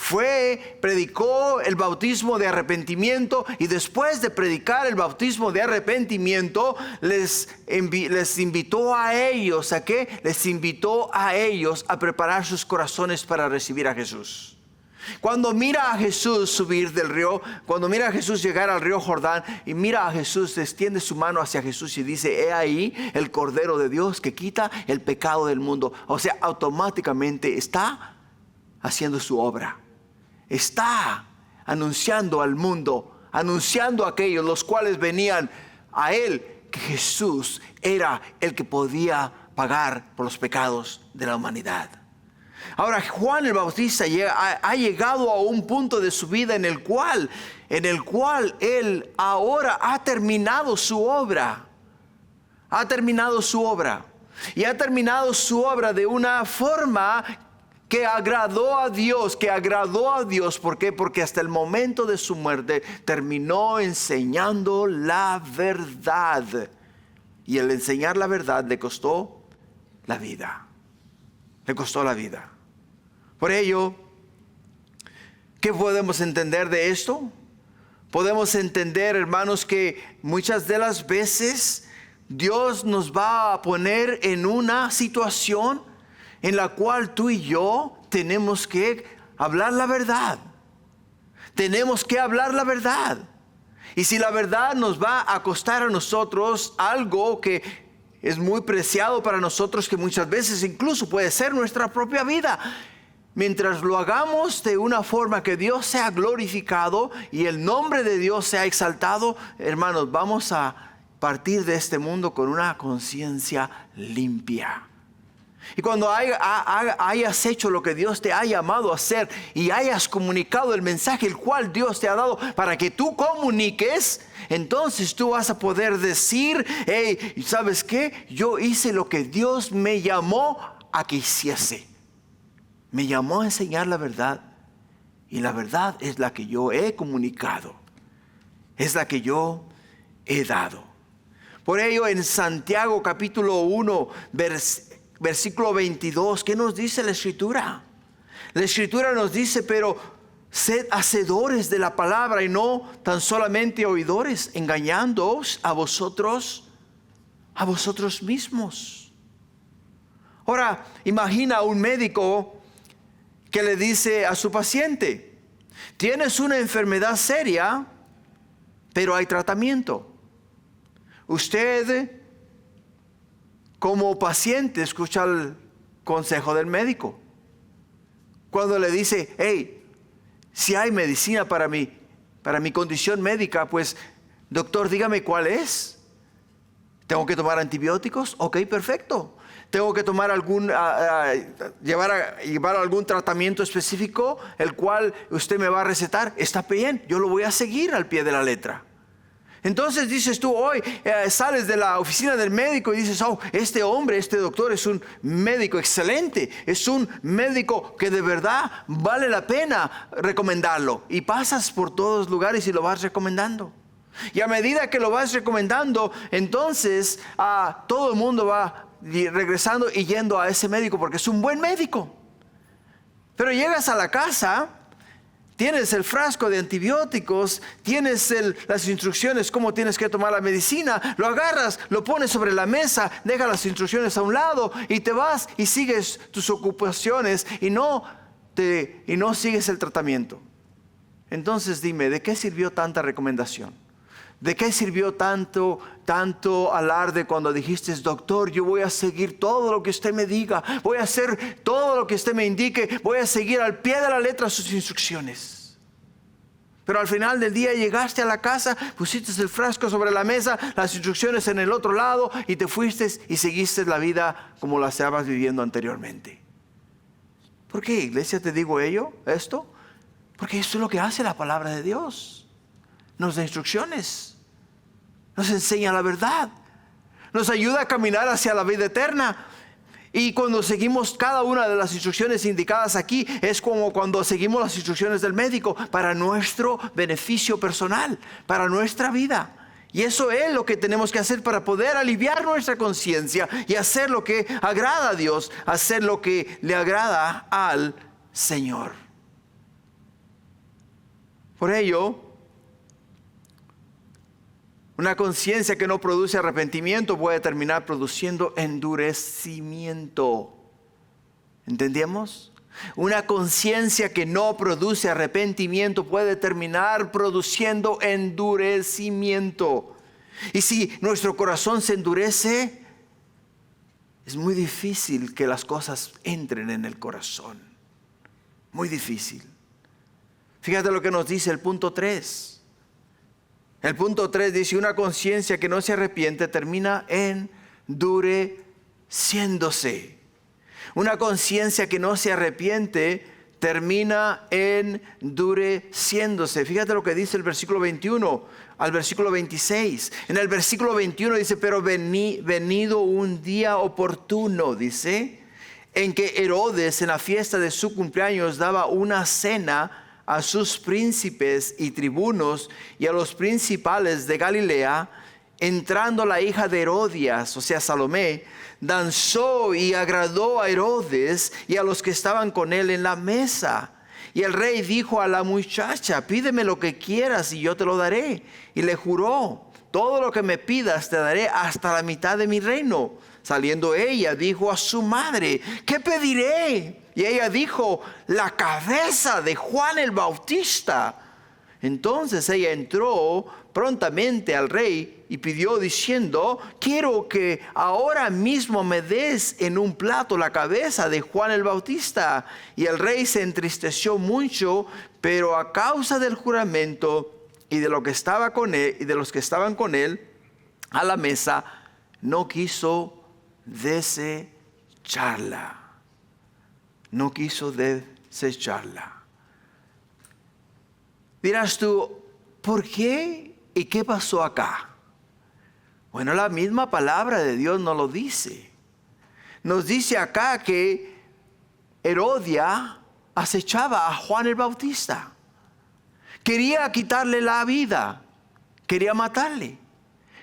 predicó el bautismo de arrepentimiento, y después de predicar el bautismo de arrepentimiento, les invitó a ellos, ¿a qué? Les invitó a ellos a preparar sus corazones para recibir a Jesús. Cuando mira a Jesús subir del río, cuando mira a Jesús llegar al río Jordán y mira a Jesús, extiende su mano hacia Jesús y dice, he ahí el Cordero de Dios que quita el pecado del mundo. O sea, automáticamente está haciendo su obra. Está anunciando al mundo, anunciando a aquellos los cuales venían a él, que Jesús era el que podía pagar por los pecados de la humanidad. Ahora, Juan el Bautista ha llegado a un punto de su vida en el cual él ahora ha terminado su obra. Ha terminado su obra. Y ha terminado su obra de una forma que agradó a Dios. ¿Por qué? Porque hasta el momento de su muerte terminó enseñando la verdad. Y el enseñar la verdad le costó la vida. Le costó la vida. Por ello, ¿qué podemos entender de esto? Podemos entender, hermanos, que muchas de las veces Dios nos va a poner en una situación en la cual tú y yo tenemos que hablar la verdad. Tenemos que hablar la verdad. Y si la verdad nos va a costar a nosotros algo que es muy preciado para nosotros, que muchas veces incluso puede ser nuestra propia vida, mientras lo hagamos de una forma que Dios sea glorificado y el nombre de Dios sea exaltado, hermanos, vamos a partir de este mundo con una conciencia limpia. Y cuando hayas hecho lo que Dios te ha llamado a hacer y hayas comunicado el mensaje el cual Dios te ha dado para que tú comuniques, entonces tú vas a poder decir, ¿sabes qué? Yo hice lo que Dios me llamó a que hiciese. Me llamó a enseñar la verdad, y la verdad es la que yo he comunicado, es la que yo he dado. Por ello, en Santiago capítulo 1, versículo 22, ¿qué nos dice la Escritura? La Escritura nos dice, pero sed hacedores de la palabra y no tan solamente oidores, engañándoos a vosotros mismos. Ahora, imagina a un médico que le dice a su paciente: tienes una enfermedad seria, pero hay tratamiento. Usted, como paciente, escucha el consejo del médico. Cuando le dice: hey, si hay medicina para mi condición médica, pues doctor, dígame cuál es. ¿Tengo que tomar antibióticos? Ok, perfecto. ¿Tengo que tomar llevar algún tratamiento específico, el cual usted me va a recetar? Está bien, yo lo voy a seguir al pie de la letra. Entonces dices tú hoy, sales de la oficina del médico y dices: oh, este doctor es un médico excelente, es un médico que de verdad vale la pena recomendarlo. Y pasas por todos lugares y lo vas recomendando. Y a medida que lo vas recomendando, entonces todo el mundo va regresando y yendo a ese médico porque es un buen médico. Pero llegas a la casa, tienes el frasco de antibióticos, tienes las instrucciones cómo tienes que tomar la medicina, lo agarras, lo pones sobre la mesa, dejas las instrucciones a un lado y te vas y sigues tus ocupaciones y no sigues el tratamiento. Entonces dime, ¿de qué sirvió tanta recomendación? ¿De qué sirvió tanto alarde cuando dijiste: doctor, yo voy a seguir todo lo que usted me diga, voy a hacer todo lo que usted me indique, voy a seguir al pie de la letra sus instrucciones? Pero al final del día llegaste a la casa, pusiste el frasco sobre la mesa, las instrucciones en el otro lado y te fuiste y seguiste la vida como la estabas viviendo anteriormente. ¿Por qué, iglesia, te digo esto? Porque esto es lo que hace la palabra de Dios. Nos da instrucciones. Nos enseña la verdad. Nos ayuda a caminar hacia la vida eterna. Y cuando seguimos cada una de las instrucciones indicadas aquí, es como cuando seguimos las instrucciones del médico para nuestro beneficio personal, para nuestra vida. Y eso es lo que tenemos que hacer para poder aliviar nuestra conciencia y hacer lo que agrada a Dios, hacer lo que le agrada al Señor. Por ello, una conciencia que no produce arrepentimiento puede terminar produciendo endurecimiento. ¿Entendemos? Una conciencia que no produce arrepentimiento puede terminar produciendo endurecimiento. Y si nuestro corazón se endurece, es muy difícil que las cosas entren en el corazón. Muy difícil. Fíjate lo que nos dice el punto 3. El punto 3 dice: una conciencia que no se arrepiente termina endureciéndose. Una conciencia que no se arrepiente termina endureciéndose. Fíjate lo que dice el versículo 21 al versículo 26. En el versículo 21 dice: pero venido un día oportuno, dice, en que Herodes en la fiesta de su cumpleaños daba una cena a sus príncipes y tribunos y a los principales de Galilea, entrando la hija de Herodías, o sea Salomé, danzó y agradó a Herodes y a los que estaban con él en la mesa. Y el rey dijo a la muchacha: pídeme lo que quieras y yo te lo daré. Y le juró: todo lo que me pidas te daré, hasta la mitad de mi reino. Saliendo ella, dijo a su madre: ¿qué pediré? Y ella dijo: la cabeza de Juan el Bautista. Entonces ella entró prontamente al rey y pidió diciendo: quiero que ahora mismo me des en un plato la cabeza de Juan el Bautista. Y el rey se entristeció mucho, pero a causa del juramento y de lo que estaba con él y de los que estaban con él a la mesa, no quiso desecharla. No quiso desecharla. Dirás tú: ¿por qué? ¿Y qué pasó acá? Bueno, la misma palabra de Dios nos lo dice. Nos dice acá que Herodia acechaba a Juan el Bautista. Quería quitarle la vida. Quería matarle.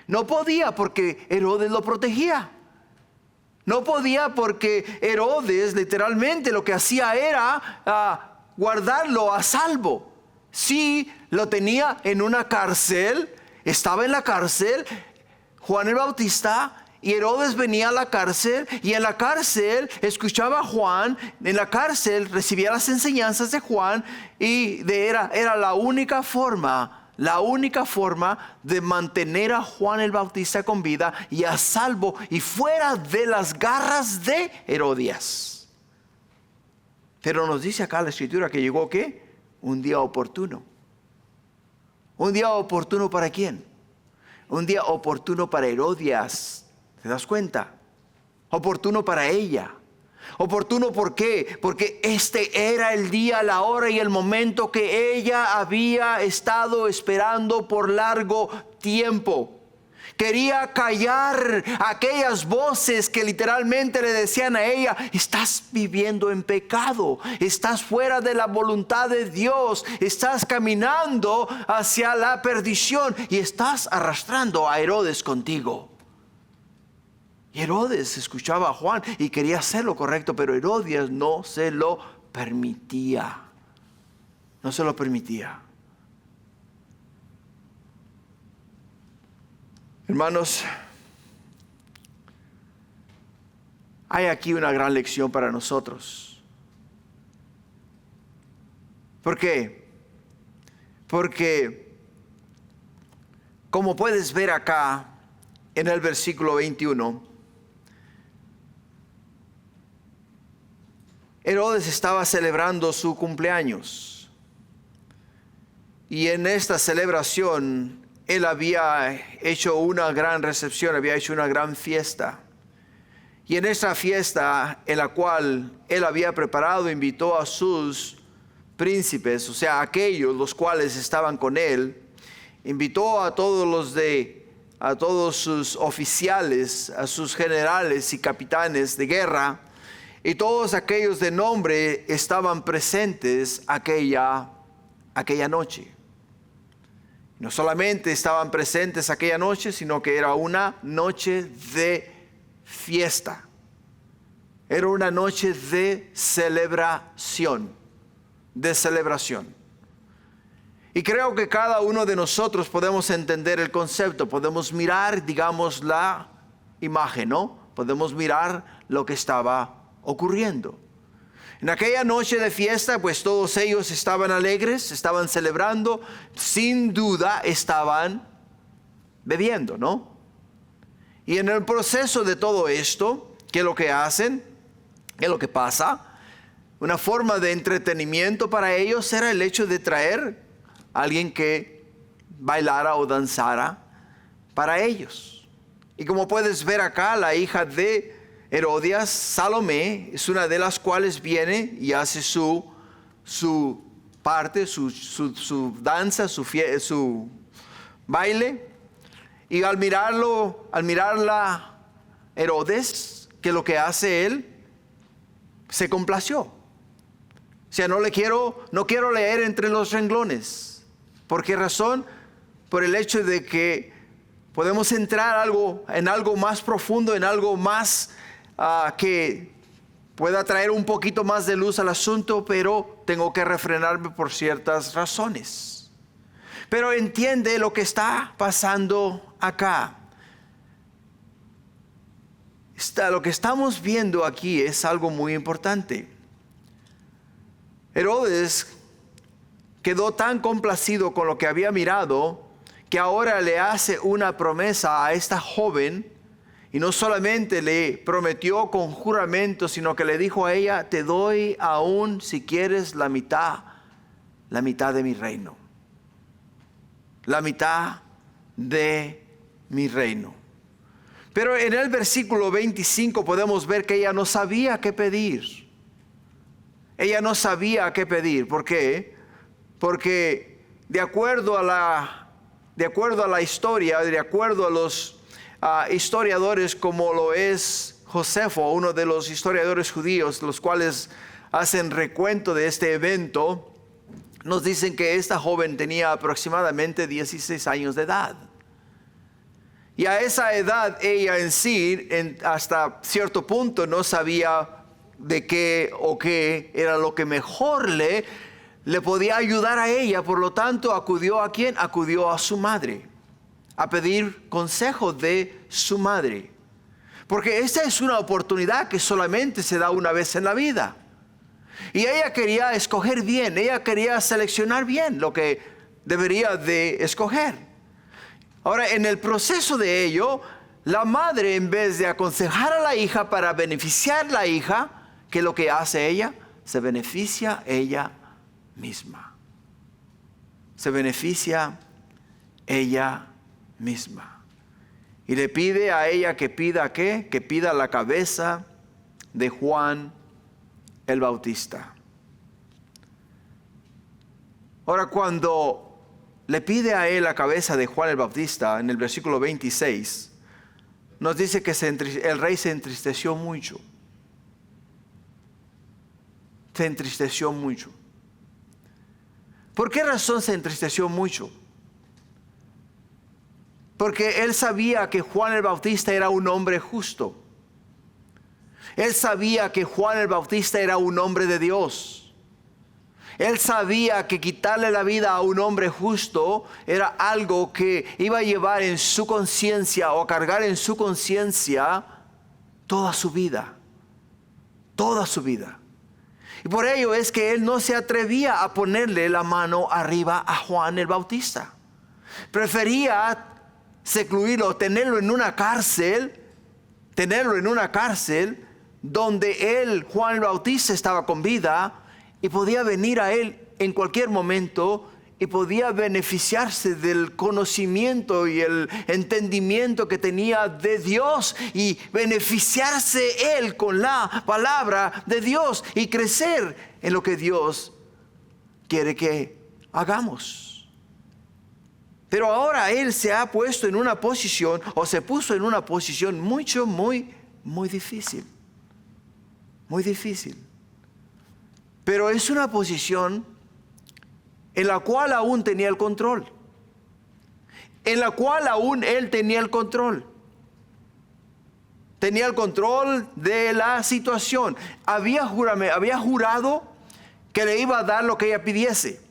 No podía porque Herodes lo protegía. No podía porque Herodes literalmente lo que hacía era guardarlo a salvo. Sí, lo tenía en una cárcel, estaba en la cárcel, Juan el Bautista, y Herodes venía a la cárcel, y en la cárcel escuchaba a Juan, en la cárcel recibía las enseñanzas de Juan, y era la única forma de mantener a Juan el Bautista con vida y a salvo y fuera de las garras de Herodías. Pero nos dice acá la Escritura que llegó ¿qué? Un día oportuno. ¿Un día oportuno para quién? Un día oportuno para Herodías. ¿Te das cuenta? Oportuno para ella. Oportuno, ¿por qué? Porque este era el día, la hora y el momento que ella había estado esperando por largo tiempo. Quería callar aquellas voces que literalmente le decían a ella: estás viviendo en pecado, estás fuera de la voluntad de Dios, estás caminando hacia la perdición y estás arrastrando a Herodes contigo. Y Herodes escuchaba a Juan y quería hacer lo correcto, pero Herodías no se lo permitía. No se lo permitía. Hermanos, hay aquí una gran lección para nosotros. ¿Por qué? Porque, como puedes ver acá en el versículo 21, Herodes estaba celebrando su cumpleaños. Y en esta celebración él había hecho una gran recepción, había hecho una gran fiesta. Y en esa fiesta en la cual él había preparado, invitó a sus príncipes, o sea, aquellos los cuales estaban con él. Invitó a todos sus oficiales, a sus generales y capitanes de guerra. Y todos aquellos de nombre estaban presentes aquella noche. No solamente estaban presentes aquella noche, sino que era una noche de fiesta. Era una noche de celebración. Y creo que cada uno de nosotros podemos entender el concepto. Podemos mirar, digamos, la imagen, ¿no? Podemos mirar lo que estaba ocurriendo. En aquella noche de fiesta, pues todos ellos estaban alegres, estaban celebrando, sin duda estaban bebiendo, ¿no? Y en el proceso de todo esto, ¿qué es lo que hacen? ¿Qué es lo que pasa? Una forma de entretenimiento para ellos era el hecho de traer a alguien que bailara o danzara para ellos. Y como puedes ver acá, la hija de Herodías, Salomé, es una de las cuales viene y hace su parte, su danza, su baile. Y al mirarla Herodes, que lo que hace él, se complació. O sea, no quiero leer entre los renglones. ¿Por qué razón? Por el hecho de que podemos entrar en algo más profundo, en algo más que pueda traer un poquito más de luz al asunto, pero tengo que refrenarme por ciertas razones. Pero entiende lo que está pasando acá. Lo que estamos viendo aquí es algo muy importante. Herodes quedó tan complacido con lo que había mirado que ahora le hace una promesa a esta joven. Y no solamente le prometió con juramento, sino que le dijo a ella: te doy aún, si quieres, la mitad de mi reino. La mitad de mi reino. Pero en el versículo 25 podemos ver que ella no sabía qué pedir. Ella no sabía qué pedir. ¿Por qué? Porque de acuerdo a la historia, de acuerdo a los historiadores como lo es Josefo, uno de los historiadores judíos, los cuales hacen recuento de este evento, nos dicen que esta joven tenía aproximadamente 16 años de edad. Y a esa edad ella en sí, hasta cierto punto, no sabía de qué o qué era lo que mejor le podía ayudar a ella. Por lo tanto, acudió ¿a quién? Acudió a su madre, a pedir consejo de su madre. Porque esta es una oportunidad que solamente se da una vez en la vida. Y ella quería escoger bien, ella quería seleccionar bien lo que debería de escoger. Ahora, en el proceso de ello, la madre, en vez de aconsejar a la hija para beneficiar a la hija, ¿qué es lo que hace ella? Se beneficia ella misma. Se beneficia ella misma. Y le pide a ella que pida ¿qué? Que pida la cabeza de Juan el Bautista. Ahora, cuando le pide a él la cabeza de Juan el Bautista, en el versículo 26, nos dice que el rey se entristeció mucho. Se entristeció mucho. ¿Por qué razón se entristeció mucho? Porque él sabía que Juan el Bautista era un hombre justo. Él sabía que Juan el Bautista era un hombre de Dios. Él sabía que quitarle la vida a un hombre justo era algo que iba a llevar en su conciencia o a cargar en su conciencia toda su vida. Toda su vida. Y por ello es que él no se atrevía a ponerle la mano arriba a Juan el Bautista. Prefería secluirlo, tenerlo en una cárcel donde él, Juan el Bautista, estaba con vida y podía venir a él en cualquier momento y podía beneficiarse del conocimiento y el entendimiento que tenía de Dios y beneficiarse él con la palabra de Dios y crecer en lo que Dios quiere que hagamos. Pero ahora él se ha puesto en una posición, o se puso en una posición muy difícil. Muy difícil. Pero es una posición en la cual aún tenía el control. En la cual aún él tenía el control. Tenía el control de la situación. Había jurado que le iba a dar lo que ella pidiese.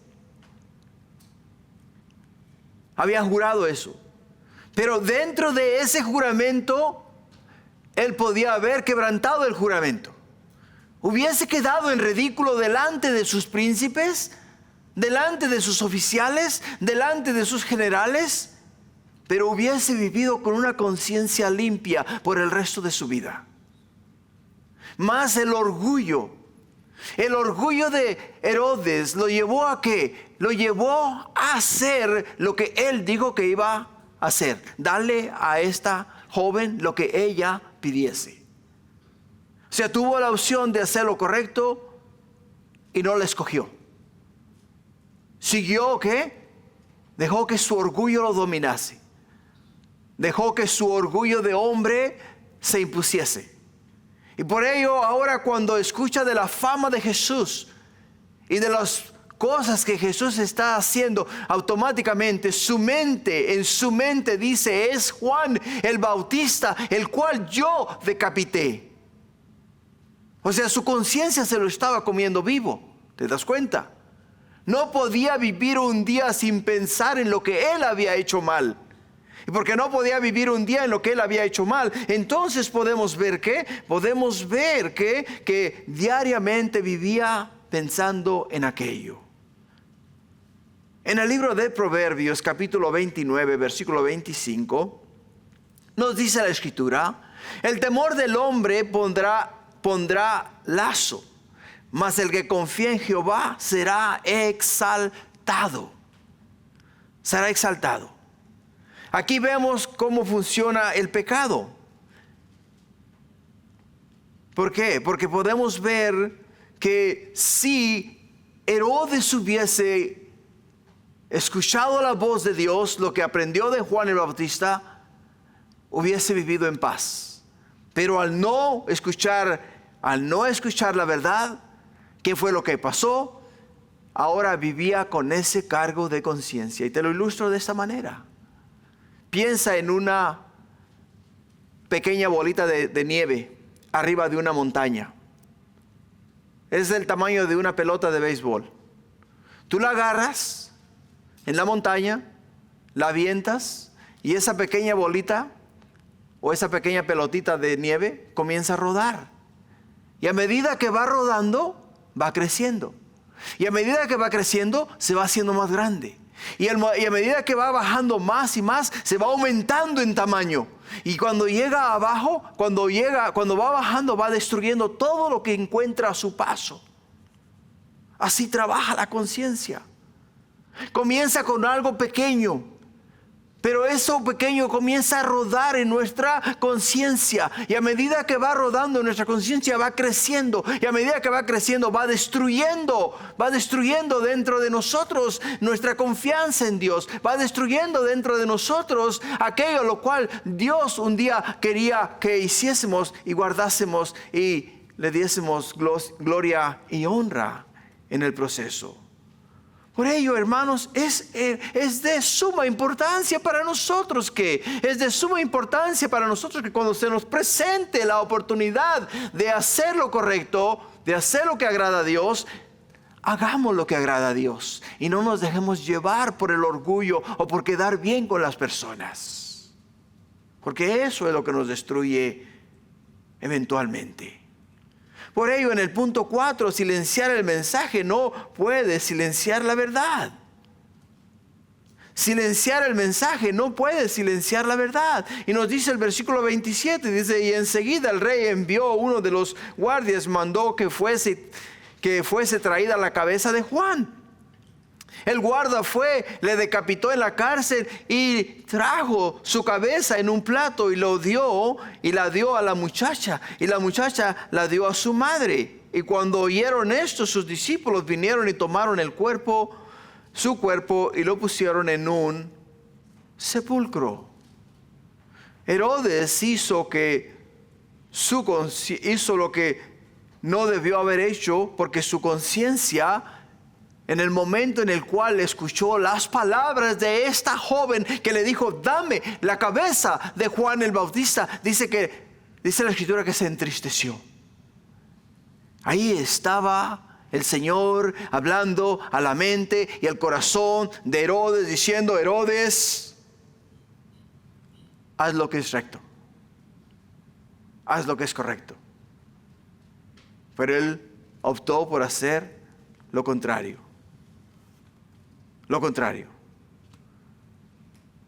Había jurado eso. Pero dentro de ese juramento, él podía haber quebrantado el juramento. Hubiese quedado en ridículo delante de sus príncipes, delante de sus oficiales, delante de sus generales, pero hubiese vivido con una conciencia limpia por el resto de su vida. Más el orgullo de Herodes lo llevó a ¿qué? Lo llevó a hacer lo que él dijo que iba a hacer. Darle a esta joven lo que ella pidiese. O sea, tuvo la opción de hacer lo correcto y no la escogió. Siguió ¿qué? Dejó que su orgullo lo dominase. Dejó que su orgullo de hombre se impusiese. Y por ello ahora cuando escucha de la fama de Jesús y de las cosas que Jesús está haciendo, automáticamente en su mente dice: es Juan el Bautista, el cual yo decapité. O sea, su conciencia se lo estaba comiendo vivo. ¿Te das cuenta? No podía vivir un día sin pensar en lo que él había hecho mal. Y porque no podía vivir un día en lo que él había hecho mal, entonces podemos ver que diariamente vivía pensando en aquello. En el libro de Proverbios, capítulo 29, versículo 25, nos dice la Escritura: el temor del hombre pondrá lazo, mas el que confía en Jehová será exaltado. Será exaltado. Aquí vemos cómo funciona el pecado. ¿Por qué? Porque podemos ver que si Herodes hubiese escuchado la voz de Dios, lo que aprendió de Juan el Bautista, hubiese vivido en paz. Pero al no escuchar la verdad, ¿qué fue lo que pasó? Ahora vivía con ese cargo de conciencia. Y te lo ilustro de esta manera. Piensa en una pequeña bolita de nieve arriba de una montaña. Es del tamaño de una pelota de béisbol. Tú la agarras en la montaña, la avientas y esa pequeña bolita o esa pequeña pelotita de nieve comienza a rodar. Y a medida que va rodando, va creciendo. Y a medida que va creciendo, se va haciendo más grande. Y a medida que va bajando más y más, se va aumentando en tamaño. Y cuando llega abajo, cuando va bajando, va destruyendo todo lo que encuentra a su paso. Así trabaja la conciencia. Comienza con algo pequeño, pero eso pequeño comienza a rodar en nuestra conciencia. Y a medida que va rodando, nuestra conciencia va creciendo. Y a medida que va creciendo, va destruyendo dentro de nosotros nuestra confianza en Dios. Va destruyendo dentro de nosotros aquello lo cual Dios un día quería que hiciésemos y guardásemos y le diésemos gloria y honra en el proceso. Por ello, hermanos, es de suma importancia para nosotros que cuando se nos presente la oportunidad de hacer lo correcto, de hacer lo que agrada a Dios, hagamos lo que agrada a Dios y no nos dejemos llevar por el orgullo o por quedar bien con las personas, porque eso es lo que nos destruye eventualmente. Por ello, en el punto 4, silenciar el mensaje no puede silenciar la verdad. Silenciar el mensaje no puede silenciar la verdad. Y nos dice el versículo 27, dice, y enseguida el rey envió uno de los guardias, mandó que fuese traída la cabeza de Juan. El guarda fue, le decapitó en la cárcel y trajo su cabeza en un plato y la dio a la muchacha. Y la muchacha la dio a su madre. Y cuando oyeron esto, sus discípulos vinieron y tomaron su cuerpo y lo pusieron en un sepulcro. Herodes hizo lo que no debió haber hecho, porque su conciencia, en el momento en el cual escuchó las palabras de esta joven que le dijo, dame la cabeza de Juan el Bautista, dice la Escritura que se entristeció. Ahí estaba el Señor hablando a la mente y al corazón de Herodes, diciendo, Herodes, haz lo que es recto, haz lo que es correcto. Pero él optó por hacer lo contrario. Lo contrario.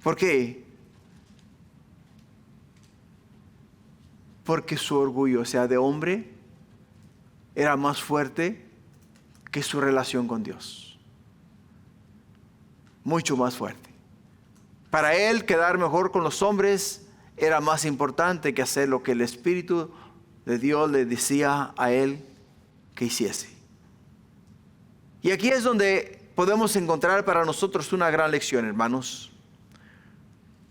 ¿Por qué? Porque su orgullo, o sea, de hombre, era más fuerte que su relación con Dios. Mucho más fuerte. Para él quedar mejor con los hombres era más importante que hacer lo que el Espíritu de Dios le decía a él que hiciese. Y aquí es donde podemos encontrar para nosotros una gran lección, hermanos.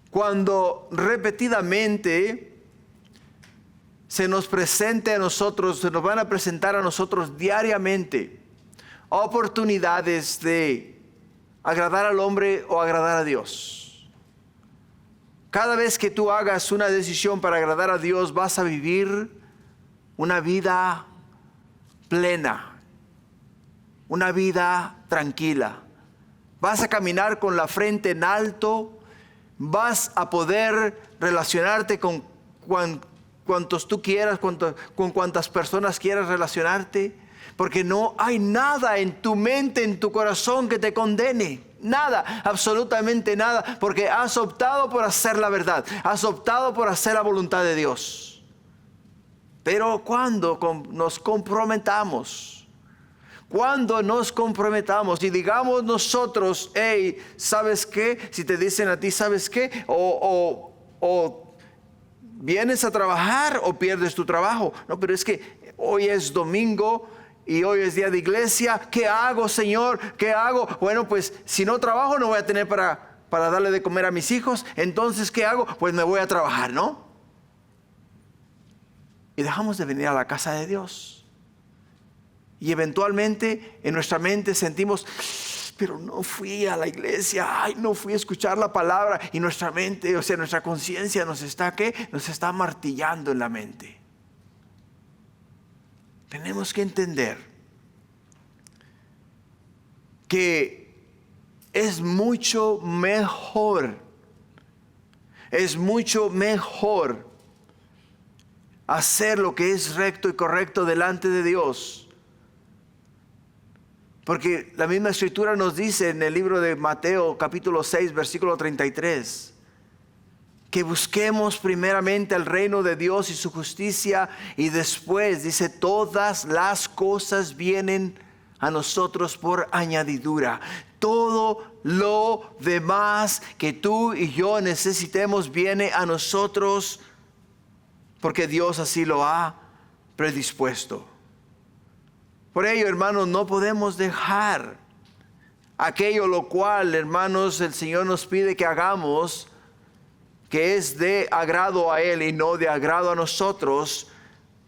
Cuando repetidamente se nos presente a nosotros, se nos van a presentar a nosotros diariamente oportunidades de agradar al hombre o agradar a Dios. Cada vez que tú hagas una decisión para agradar a Dios, vas a vivir una vida plena, una vida tranquila. Vas a caminar con la frente en alto. Vas a poder relacionarte con cuantos tú quieras, con cuantas personas quieras relacionarte. Porque no hay nada en tu mente, en tu corazón que te condene. Nada, absolutamente nada. Porque has optado por hacer la verdad. Has optado por hacer la voluntad de Dios. Pero cuando nos comprometamos y digamos nosotros, hey, ¿sabes qué? Si te dicen a ti, ¿sabes qué? O vienes a trabajar o pierdes tu trabajo. No, pero es que hoy es domingo y hoy es día de iglesia. ¿Qué hago, Señor? ¿Qué hago? Bueno, pues si no trabajo no voy a tener para darle de comer a mis hijos. Entonces, ¿qué hago? Pues me voy a trabajar, ¿no? Y dejamos de venir a la casa de Dios. Y eventualmente en nuestra mente sentimos, pero no fui a la iglesia, ay, no fui a escuchar la palabra. Y nuestra mente, o sea, nuestra conciencia nos está, ¿qué? Nos está martillando en la mente. Tenemos que entender que es mucho mejor hacer lo que es recto y correcto delante de Dios. Porque la misma escritura nos dice en el libro de Mateo capítulo 6 versículo 33 que busquemos primeramente el reino de Dios y su justicia, y después dice todas las cosas vienen a nosotros por añadidura. Todo lo demás que tú y yo necesitemos viene a nosotros porque Dios así lo ha predispuesto. Por ello, hermanos, no podemos dejar aquello lo cual, hermanos, el Señor nos pide que hagamos, que es de agrado a Él y no de agrado a nosotros,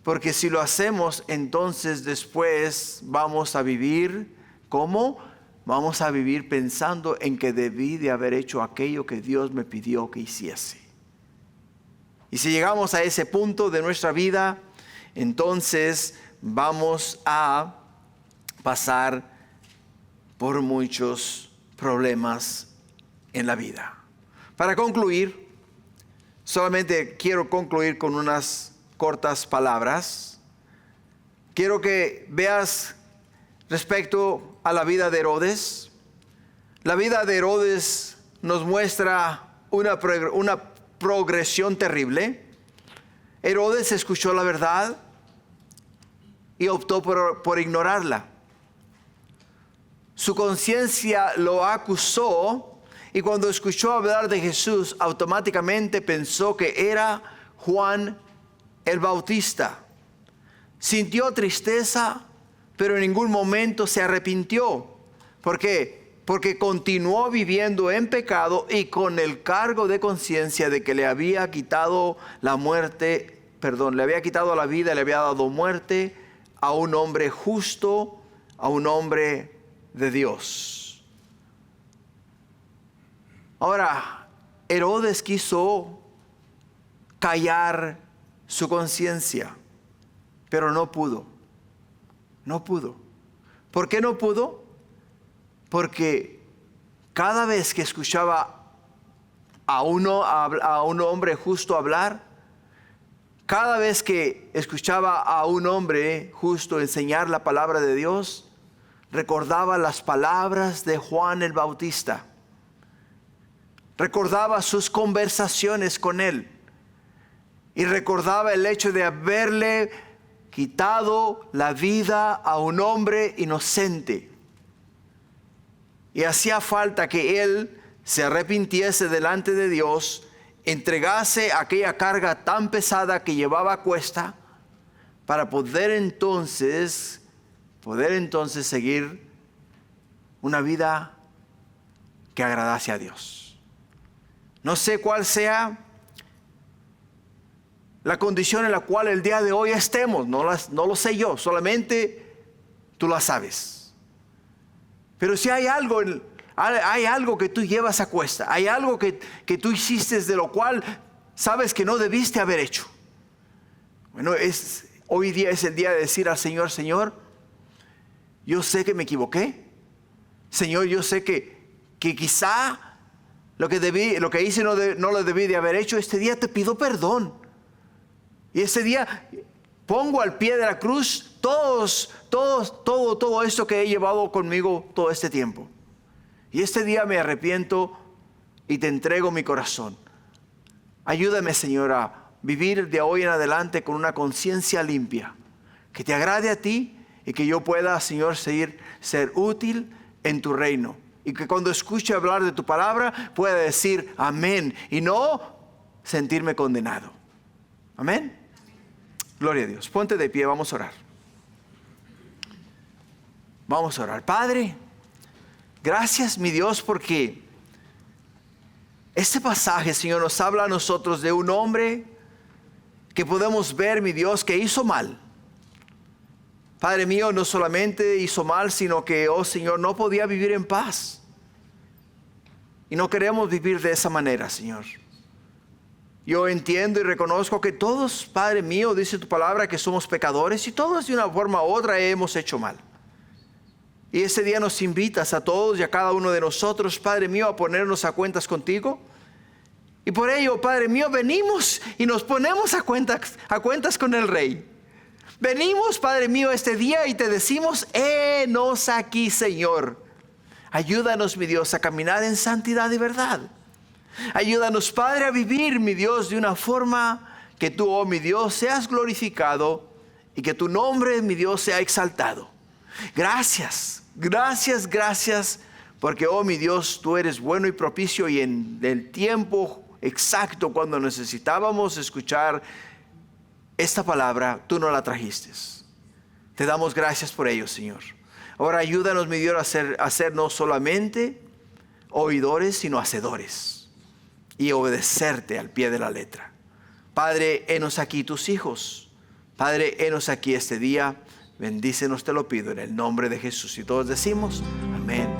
porque si lo hacemos, entonces después vamos a vivir, ¿cómo? Vamos a vivir pensando en que debí de haber hecho aquello que Dios me pidió que hiciese. Y si llegamos a ese punto de nuestra vida, entonces vamos a pasar por muchos problemas en la vida. Para concluir, solamente quiero concluir con unas cortas palabras. Quiero que veas respecto a la vida de Herodes. La vida de Herodes nos muestra una progresión terrible. Herodes escuchó la verdad y optó por ignorarla. Su conciencia lo acusó, y cuando escuchó hablar de Jesús, automáticamente pensó que era Juan el Bautista. Sintió tristeza, pero en ningún momento se arrepintió. ¿Por qué? Porque continuó viviendo en pecado y con el cargo de conciencia de que le había quitado la vida, le había dado muerte a un hombre justo, a un hombre de Dios. Ahora, Herodes quiso callar su conciencia, pero no pudo. No pudo. ¿Por qué no pudo? Porque cada vez que escuchaba a un hombre justo hablar, cada vez que escuchaba a un hombre justo enseñar la palabra de Dios, recordaba las palabras de Juan el Bautista. Recordaba sus conversaciones con él. Y recordaba el hecho de haberle quitado la vida a un hombre inocente. Y hacía falta que él se arrepintiese delante de Dios, entregase aquella carga tan pesada que llevaba a cuesta, para poder entonces seguir una vida que agradase a Dios. No sé cuál sea la condición en la cual el día de hoy estemos, no lo sé yo, solamente tú la sabes. Pero si hay algo que tú llevas a cuesta, hay algo que tú hiciste de lo cual sabes que no debiste haber hecho. Bueno, hoy día es el día de decir al Señor: Señor, yo sé que me equivoqué. Señor, yo sé que quizá lo que hice no lo debí de haber hecho. Este día te pido perdón. Y este día pongo al pie de la cruz todo esto que he llevado conmigo todo este tiempo. Y este día me arrepiento y te entrego mi corazón. Ayúdame, Señor, a vivir de hoy en adelante con una conciencia limpia, que te agrade a ti y que yo pueda, Señor, ser útil en tu reino. Y que cuando escuche hablar de tu palabra pueda decir amén y no sentirme condenado. Amén. Gloria a Dios. Ponte de pie, vamos a orar. Vamos a orar. Padre, gracias, mi Dios, porque este pasaje, Señor, nos habla a nosotros de un hombre que podemos ver, mi Dios, que hizo mal, Padre mío, no solamente hizo mal, sino que, oh Señor, no podía vivir en paz. Y no queremos vivir de esa manera, Señor. Yo entiendo y reconozco que todos, Padre mío, dice tu palabra que somos pecadores y todos de una forma u otra hemos hecho mal. Y ese día nos invitas a todos y a cada uno de nosotros, Padre mío, a ponernos a cuentas contigo. Y por ello, Padre mío, venimos y nos ponemos a cuentas con el Rey. Venimos, Padre mío, este día y te decimos, henos aquí, Señor. Ayúdanos, mi Dios, a caminar en santidad y verdad. Ayúdanos, Padre, a vivir, mi Dios, de una forma que tú, oh mi Dios, seas glorificado y que tu nombre, mi Dios, sea exaltado. Gracias, gracias, gracias, porque, oh mi Dios, tú eres bueno y propicio y en el tiempo exacto cuando necesitábamos escuchar esta palabra, tú no la trajiste. Te damos gracias por ello, Señor. Ahora ayúdanos, mi Dios, a ser no solamente oidores, sino hacedores y obedecerte al pie de la letra. Padre, henos aquí tus hijos. Padre, henos aquí este día. Bendícenos, te lo pido, en el nombre de Jesús. Y todos decimos, amén.